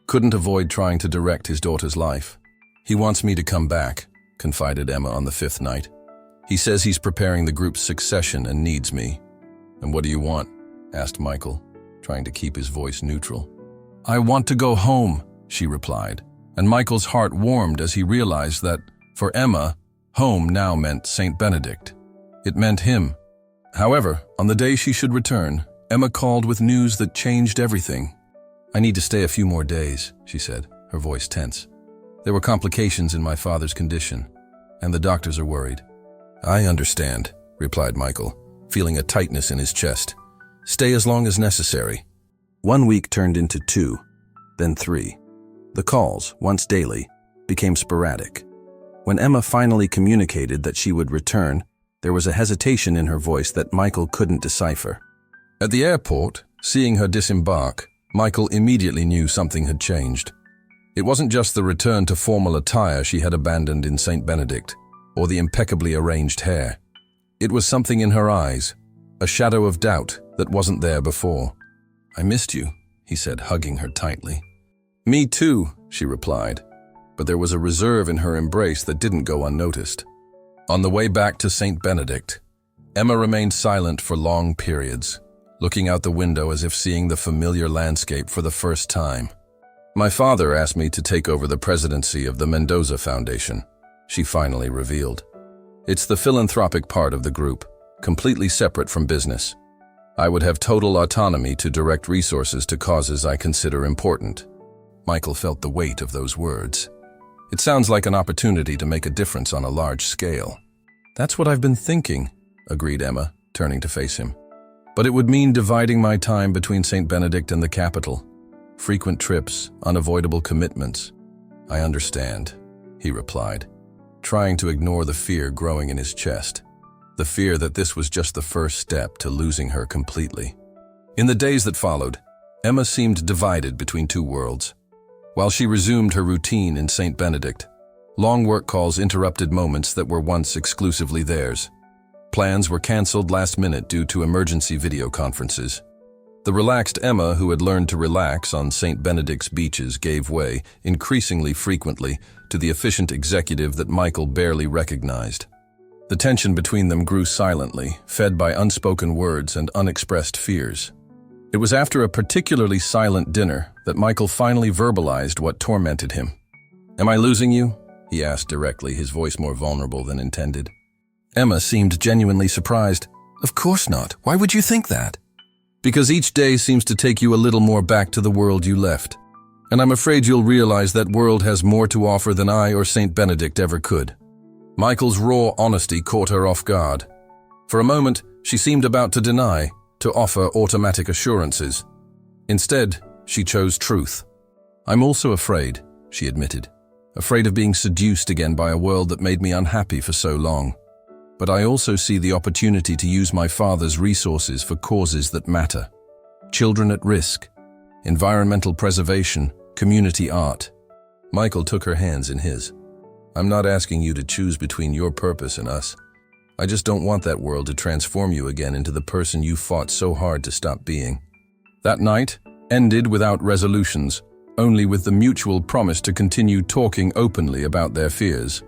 couldn't avoid trying to direct his daughter's life. "He wants me to come back," confided Emma on the 5th night. "He says he's preparing the group's succession and needs me." "And what do you want?" asked Michael, trying to keep his voice neutral. "I want to go home," she replied, and Michael's heart warmed as he realized that, for Emma, home now meant St. Benedict. It meant him. However, on the day she should return, Emma called with news that changed everything. "I need to stay a few more days," she said, her voice tense. "There were complications in my father's condition, and the doctors are worried." "I understand," replied Michael, feeling a tightness in his chest. "Stay as long as necessary." 1 week turned into 2, then 3. The calls, once daily, became sporadic. When Emma finally communicated that she would return, there was a hesitation in her voice that Michael couldn't decipher. At the airport, seeing her disembark, Michael immediately knew something had changed. It wasn't just the return to formal attire she had abandoned in St. Benedict, or the impeccably arranged hair. It was something in her eyes, a shadow of doubt that wasn't there before. "I missed you," he said, hugging her tightly. "Me too," she replied, but there was a reserve in her embrace that didn't go unnoticed. On the way back to St. Benedict, Emma remained silent for long periods, looking out the window as if seeing the familiar landscape for the first time. "My father asked me to take over the presidency of the Mendoza Foundation," she finally revealed. "It's the philanthropic part of the group, completely separate from business. I would have total autonomy to direct resources to causes I consider important." Michael felt the weight of those words. It sounds like an opportunity to make a difference on a large scale. "That's what I've been thinking," agreed Emma, turning to face him. "But it would mean dividing my time between St. Benedict and the capital. Frequent trips, unavoidable commitments." "I understand," he replied, trying to ignore the fear growing in his chest. The fear that this was just the first step to losing her completely. In the days that followed, Emma seemed divided between two worlds. While she resumed her routine in St. Benedict, long work calls interrupted moments that were once exclusively theirs. Plans were canceled last minute due to emergency video conferences. The relaxed Emma, who had learned to relax on St. Benedict's beaches, gave way, increasingly frequently, to the efficient executive that Michael barely recognized. The tension between them grew silently, fed by unspoken words and unexpressed fears. It was after a particularly silent dinner that Michael finally verbalized what tormented him. "Am I losing you?" he asked directly, his voice more vulnerable than intended. Emma seemed genuinely surprised. "Of course not. Why would you think that?" "Because each day seems to take you a little more back to the world you left. And I'm afraid you'll realize that world has more to offer than I or St. Benedict ever could." Michael's raw honesty caught her off guard. For a moment, she seemed about to deny, to offer automatic assurances. Instead, she chose truth. "I'm also afraid," she admitted. "Afraid of being seduced again by a world that made me unhappy for so long. But I also see the opportunity to use my father's resources for causes that matter. Children at risk, environmental preservation, community art." Michael took her hands in his. "I'm not asking you to choose between your purpose and us. I just don't want that world to transform you again into the person you fought so hard to stop being." That night ended without resolutions, only with the mutual promise to continue talking openly about their fears.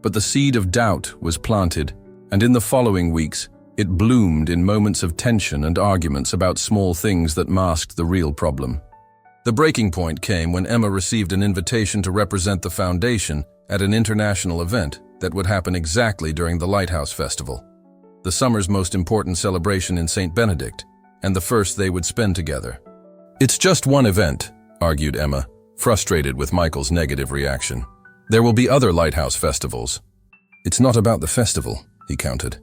But the seed of doubt was planted, and in the following weeks, it bloomed in moments of tension and arguments about small things that masked the real problem. The breaking point came when Emma received an invitation to represent the foundation at an international event that would happen exactly during the Lighthouse Festival, the summer's most important celebration in St. Benedict, and the first they would spend together. "It's just one event," argued Emma, frustrated with Michael's negative reaction. "There will be other lighthouse festivals." "It's not about the festival," he countered.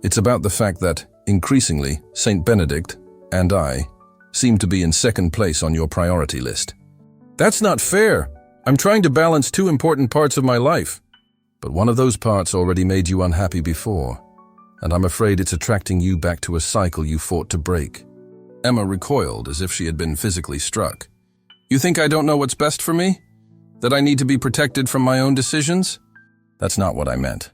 "It's about the fact that, increasingly, St. Benedict and I seem to be in second place on your priority list." "That's not fair. I'm trying to balance two important parts of my life." "But one of those parts already made you unhappy before, and I'm afraid it's attracting you back to a cycle you fought to break." Emma recoiled as if she had been physically struck. "You think I don't know what's best for me? That I need to be protected from my own decisions?" "That's not what I meant.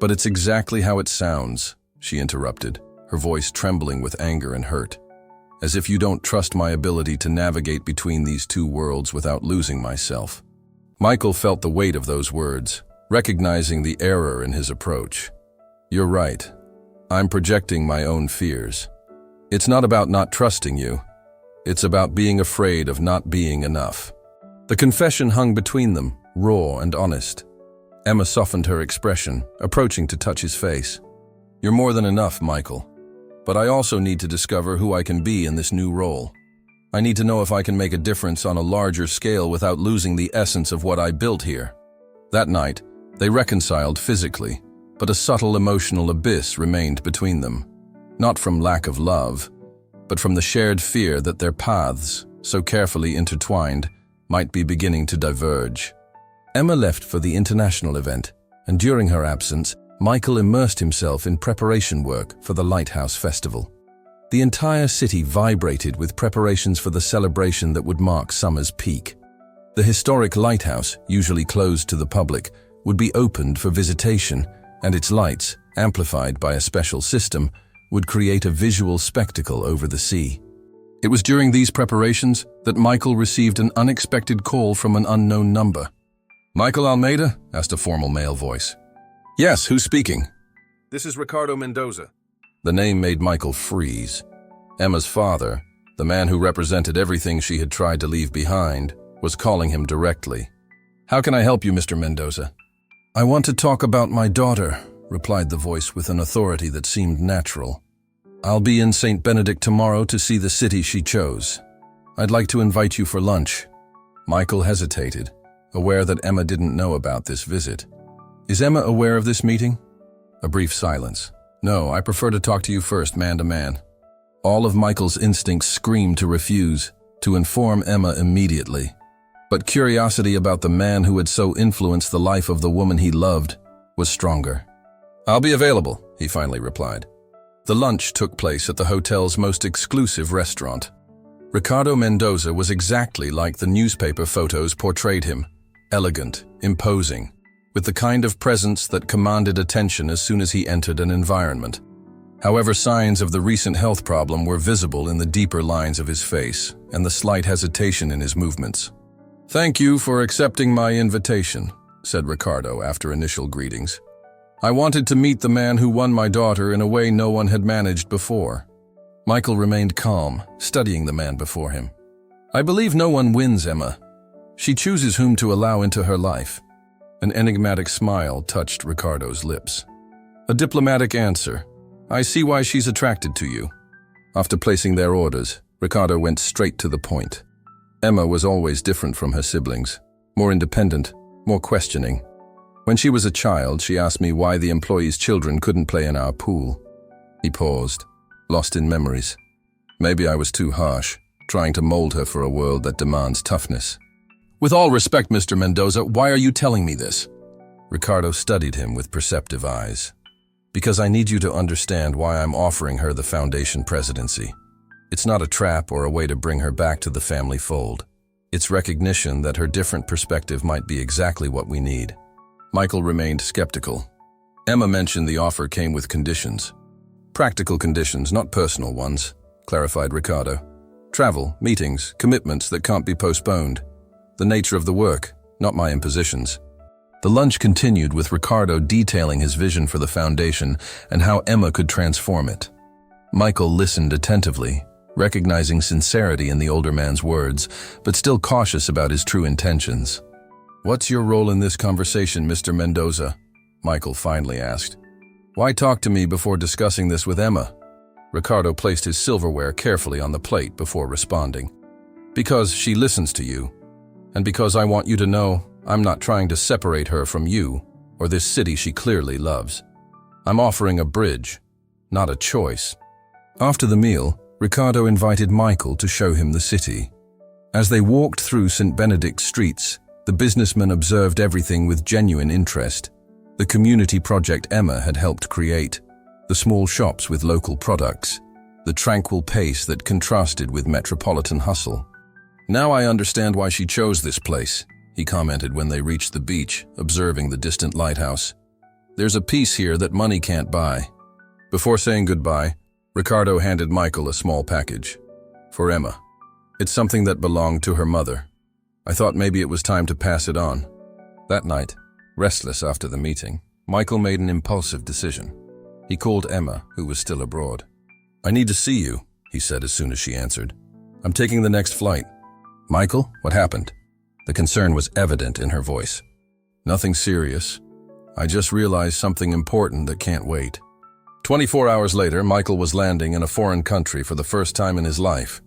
But it's exactly how it sounds," she interrupted, her voice trembling with anger and hurt. "As if you don't trust my ability to navigate between these two worlds without losing myself." Michael felt the weight of those words, recognizing the error in his approach. "You're right. I'm projecting my own fears. It's not about not trusting you. It's about being afraid of not being enough." The confession hung between them, raw and honest. Emma softened her expression, approaching to touch his face. "You're more than enough, Michael. But I also need to discover who I can be in this new role. I need to know if I can make a difference on a larger scale without losing the essence of what I built here." That night, they reconciled physically, but a subtle emotional abyss remained between them. Not from lack of love, but from the shared fear that their paths, so carefully intertwined, might be beginning to diverge. Emma left for the international event, and during her absence, Michael immersed himself in preparation work for the Lighthouse Festival. The entire city vibrated with preparations for the celebration that would mark summer's peak. The historic lighthouse, usually closed to the public, would be opened for visitation, and its lights, amplified by a special system, would create a visual spectacle over the sea. It was during these preparations that Michael received an unexpected call from an unknown number. "Michael Almeida?" asked a formal male voice. "Yes, who's speaking?" "This is Ricardo Mendoza." The name made Michael freeze. Emma's father, the man who represented everything she had tried to leave behind, was calling him directly. "How can I help you, Mr. Mendoza?" "I want to talk about my daughter," replied the voice with an authority that seemed natural. "I'll be in St. Benedict tomorrow to see the city she chose. I'd like to invite you for lunch." Michael hesitated, aware that Emma didn't know about this visit. "Is Emma aware of this meeting?" A brief silence. "No, I prefer to talk to you first, man to man." All of Michael's instincts screamed to refuse, to inform Emma immediately. But curiosity about the man who had so influenced the life of the woman he loved was stronger. "I'll be available," he finally replied. The lunch took place at the hotel's most exclusive restaurant. Ricardo Mendoza was exactly like the newspaper photos portrayed him, elegant, imposing, with the kind of presence that commanded attention as soon as he entered an environment. However, signs of the recent health problem were visible in the deeper lines of his face and the slight hesitation in his movements. "Thank you for accepting my invitation," said Ricardo after initial greetings. "I wanted to meet the man who won my daughter in a way no one had managed before." Michael remained calm, studying the man before him. "I believe no one wins Emma. She chooses whom to allow into her life." An enigmatic smile touched Ricardo's lips. "A diplomatic answer. I see why she's attracted to you." After placing their orders, Ricardo went straight to the point. Emma was always different from her siblings, more independent, more questioning. When she was a child, she asked me why the employees' children couldn't play in our pool. He paused, lost in memories. Maybe I was too harsh, trying to mold her for a world that demands toughness. "With all respect, Mr. Mendoza, why are you telling me this?" Ricardo studied him with perceptive eyes. "Because I need you to understand why I'm offering her the foundation presidency. It's not a trap or a way to bring her back to the family fold. It's recognition that her different perspective might be exactly what we need." Michael remained skeptical. Emma mentioned the offer came with conditions. "Practical conditions, not personal ones," clarified Ricardo. "Travel, meetings, commitments that can't be postponed. The nature of the work, not my impositions." The lunch continued with Ricardo detailing his vision for the foundation and how Emma could transform it. Michael listened attentively, recognizing sincerity in the older man's words, but still cautious about his true intentions. "What's your role in this conversation, Mr. Mendoza?" Michael finally asked. "Why talk to me before discussing this with Emma?" Ricardo placed his silverware carefully on the plate before responding. "Because she listens to you. And because I want you to know, I'm not trying to separate her from you or this city she clearly loves. I'm offering a bridge, not a choice. After the meal, Ricardo invited Michael to show him the city. As they walked through St. Benedict's streets, the businessman observed everything with genuine interest. The community project Emma had helped create, the small shops with local products, the tranquil pace that contrasted with metropolitan hustle. "Now I understand why she chose this place," he commented when they reached the beach, observing the distant lighthouse. "There's a peace here that money can't buy." Before saying goodbye, Ricardo handed Michael a small package. "For Emma. It's something that belonged to her mother. I thought maybe it was time to pass it on." That night, restless after the meeting, Michael made an impulsive decision. He called Emma, who was still abroad. "I need to see you," he said as soon as she answered. "I'm taking the next flight." "Michael, what happened?" The concern was evident in her voice. "Nothing serious. I just realized something important that can't wait." 24 hours later, Michael was landing in a foreign country for the first time in his life.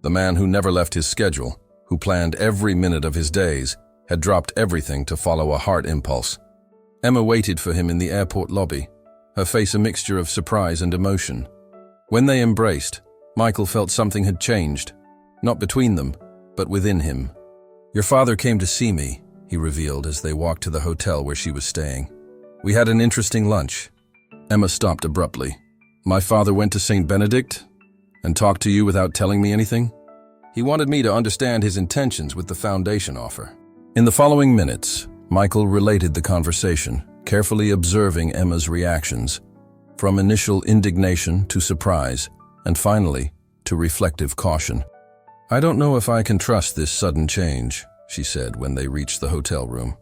The man who never left his schedule, who planned every minute of his days, had dropped everything to follow a heart impulse. Emma waited for him in the airport lobby, her face a mixture of surprise and emotion. When they embraced, Michael felt something had changed, not between them, but within him. "Your father came to see me," he revealed as they walked to the hotel where she was staying. "We had an interesting lunch." Emma stopped abruptly. "My father went to St. Benedict and talked to you without telling me anything?" "He wanted me to understand his intentions with the foundation offer." In the following minutes, Michael related the conversation, carefully observing Emma's reactions, from initial indignation to surprise, and finally, to reflective caution. "I don't know if I can trust this sudden change," she said when they reached the hotel room.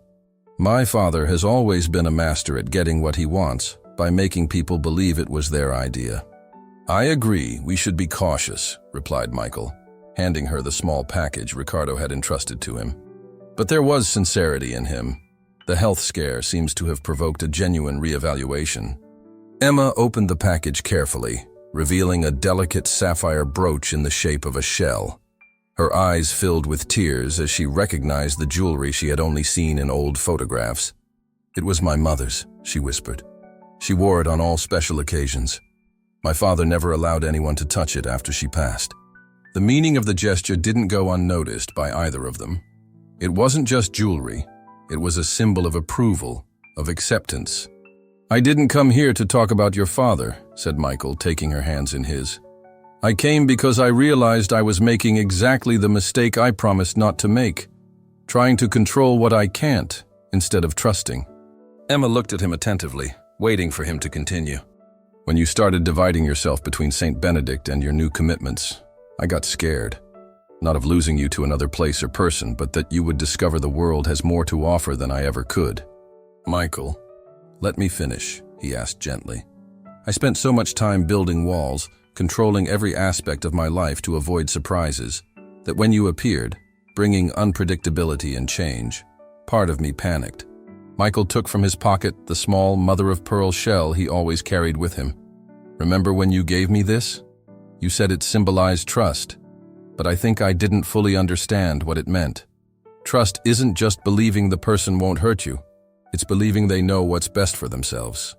"My father has always been a master at getting what he wants by making people believe it was their idea." "I agree, we should be cautious," replied Michael, handing her the small package Ricardo had entrusted to him. But there was sincerity in him. The health scare seems to have provoked a genuine reevaluation. Emma opened the package carefully, revealing a delicate sapphire brooch in the shape of a shell. Her eyes filled with tears as she recognized the jewelry she had only seen in old photographs. "It was my mother's," she whispered. "She wore it on all special occasions. My father never allowed anyone to touch it after she passed." The meaning of the gesture didn't go unnoticed by either of them. It wasn't just jewelry. It was a symbol of approval, of acceptance. "I didn't come here to talk about your father," said Michael, taking her hands in his. "I came because I realized I was making exactly the mistake I promised not to make, trying to control what I can't instead of trusting." Emma looked at him attentively, waiting for him to continue. "When you started dividing yourself between St. Benedict and your new commitments, I got scared. Not of losing you to another place or person, but that you would discover the world has more to offer than I ever could." "Michael, let me finish," he asked gently. "I spent so much time building walls, controlling every aspect of my life to avoid surprises, that when you appeared, bringing unpredictability and change, part of me panicked." Michael took from his pocket the small mother-of-pearl shell he always carried with him. "Remember when you gave me this? You said it symbolized trust, but I think I didn't fully understand what it meant. Trust isn't just believing the person won't hurt you. It's believing they know what's best for themselves."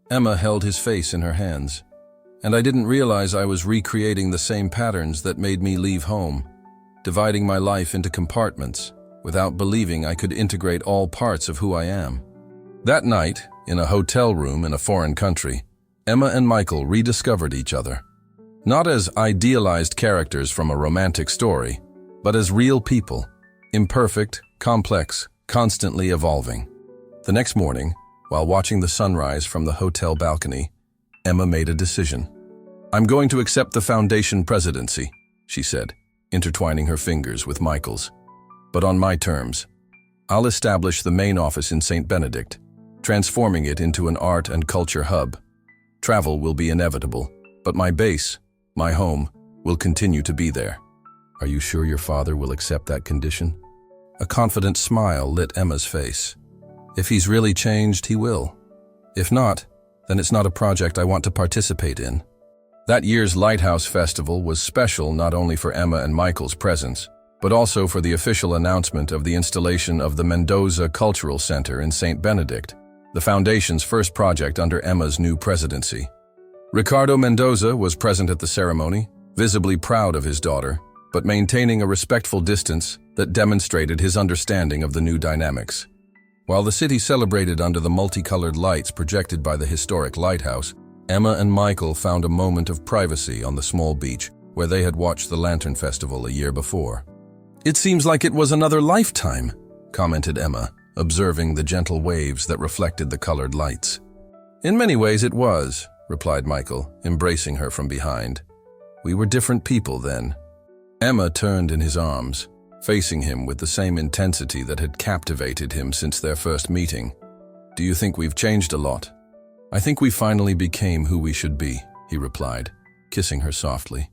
Emma held his face in her hands. "And I didn't realize I was recreating the same patterns that made me leave home, dividing my life into compartments, without believing I could integrate all parts of who I am." That night, in a hotel room in a foreign country, Emma and Michael rediscovered each other. Not as idealized characters from a romantic story, but as real people, imperfect, complex, constantly evolving. The next morning, while watching the sunrise from the hotel balcony, Emma made a decision. "I'm going to accept the foundation presidency," she said, intertwining her fingers with Michael's. "But on my terms. I'll establish the main office in St. Benedict, transforming it into an art and culture hub. Travel will be inevitable, but my base, my home, will continue to be there." "Are you sure your father will accept that condition?" A confident smile lit Emma's face. "If he's really changed, he will. If not, then it's not a project I want to participate in." That year's Lighthouse Festival was special not only for Emma and Michael's presence, but also for the official announcement of the installation of the Mendoza Cultural Center in St. Benedict, the Foundation's first project under Emma's new presidency. Ricardo Mendoza was present at the ceremony, visibly proud of his daughter, but maintaining a respectful distance that demonstrated his understanding of the new dynamics. While the city celebrated under the multicolored lights projected by the historic lighthouse, Emma and Michael found a moment of privacy on the small beach where they had watched the Lantern Festival a year before. "It seems like it was another lifetime," commented Emma, observing the gentle waves that reflected the colored lights. "In many ways it was," replied Michael, embracing her from behind. "We were different people then." Emma turned in his arms, facing him with the same intensity that had captivated him since their first meeting. "Do you think we've changed a lot?" "I think we finally became who we should be," he replied, kissing her softly.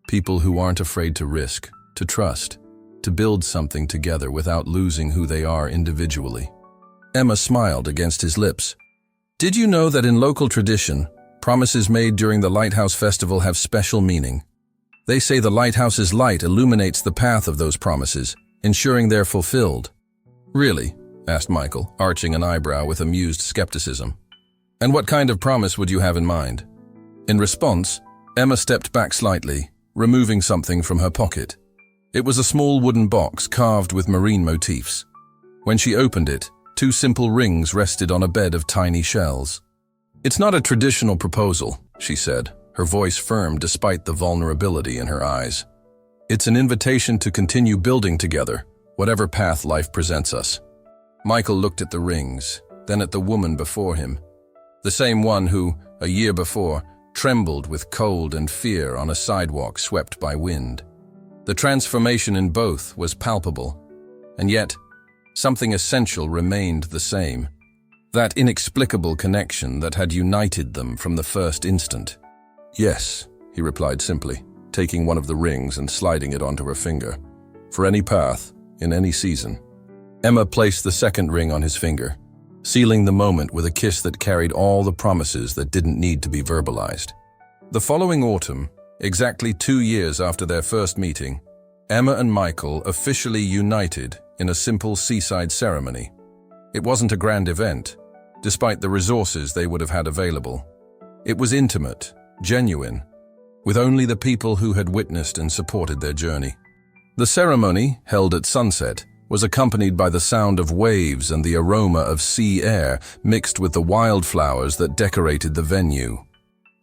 "People who aren't afraid to risk, to trust, to build something together without losing who they are individually." Emma smiled against his lips. "Did you know that in local tradition, promises made during the Lighthouse Festival have special meaning? They say the lighthouse's light illuminates the path of those promises, ensuring they're fulfilled." "Really?" asked Michael, arching an eyebrow with amused skepticism. "And what kind of promise would you have in mind?" In response, Emma stepped back slightly, removing something from her pocket. It was a small wooden box carved with marine motifs. When she opened it, 2 simple rings rested on a bed of tiny shells. "It's not a traditional proposal," she said, her voice firm despite the vulnerability in her eyes. "It's an invitation to continue building together, whatever path life presents us." Michael looked at the rings, then at the woman before him. The same one who, a year before, trembled with cold and fear on a sidewalk swept by wind. The transformation in both was palpable, and yet something essential remained the same. That inexplicable connection that had united them from the first instant. "Yes," he replied simply, taking one of the rings and sliding it onto her finger. "For any path, in any season." Emma placed the second ring on his finger, sealing the moment with a kiss that carried all the promises that didn't need to be verbalized. The following autumn, exactly 2 years after their first meeting, Emma and Michael officially united in a simple seaside ceremony. It wasn't a grand event, despite the resources they would have had available. It was intimate, genuine, with only the people who had witnessed and supported their journey. The ceremony, held at sunset, was accompanied by the sound of waves and the aroma of sea air mixed with the wildflowers that decorated the venue.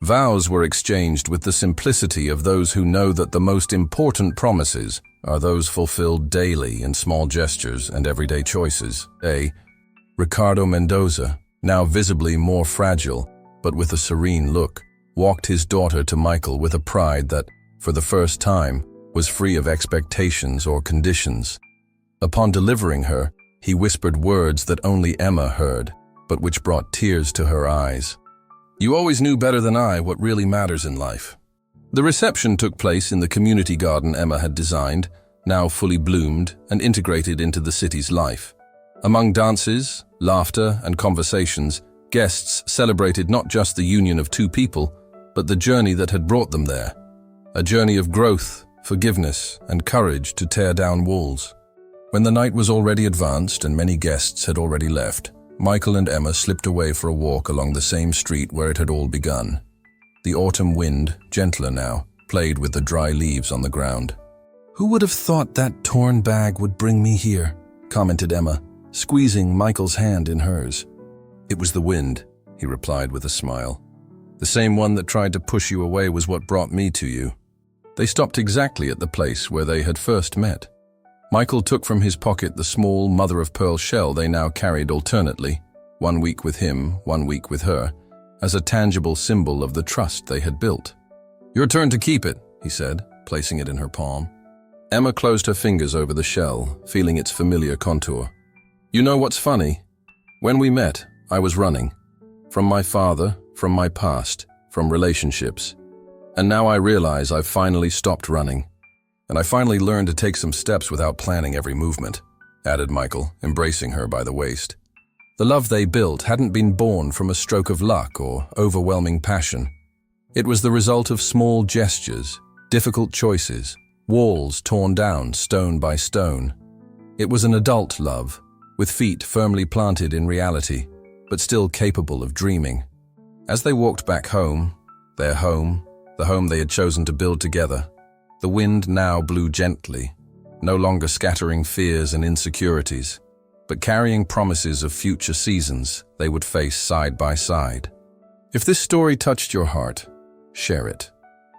Vows were exchanged with the simplicity of those who know that the most important promises are those fulfilled daily in small gestures and everyday choices. Ricardo Mendoza, now visibly more fragile, but with a serene look, walked his daughter to Michael with a pride that, for the first time, was free of expectations or conditions. Upon delivering her, he whispered words that only Emma heard, but which brought tears to her eyes. "You always knew better than I what really matters in life." The reception took place in the community garden Emma had designed, now fully bloomed and integrated into the city's life. Among dances, laughter, and conversations, guests celebrated not just the union of 2 people, but the journey that had brought them there. A journey of growth, forgiveness, and courage to tear down walls. When the night was already advanced and many guests had already left, Michael and Emma slipped away for a walk along the same street where it had all begun. The autumn wind, gentler now, played with the dry leaves on the ground. "Who would have thought that torn bag would bring me here?" commented Emma, squeezing Michael's hand in hers. "It was the wind," he replied with a smile. "The same one that tried to push you away was what brought me to you." They stopped exactly at the place where they had first met. Michael took from his pocket the small mother-of-pearl shell they now carried alternately, 1 week with him, 1 week with her, as a tangible symbol of the trust they had built. "Your turn to keep it," he said, placing it in her palm. Emma closed her fingers over the shell, feeling its familiar contour. "You know what's funny? When we met, I was running. From my father, from my past, from relationships. And now I realize I've finally stopped running. And I finally learned to take some steps without planning every movement," added Michael, embracing her by the waist. The love they built hadn't been born from a stroke of luck or overwhelming passion. It was the result of small gestures, difficult choices, walls torn down stone by stone. It was an adult love, with feet firmly planted in reality, but still capable of dreaming. As they walked back home, their home, the home they had chosen to build together, the wind now blew gently, no longer scattering fears and insecurities, but carrying promises of future seasons they would face side by side. If this story touched your heart, share it.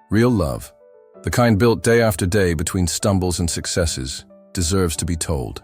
Real love, the kind built day after day between stumbles and successes, deserves to be told.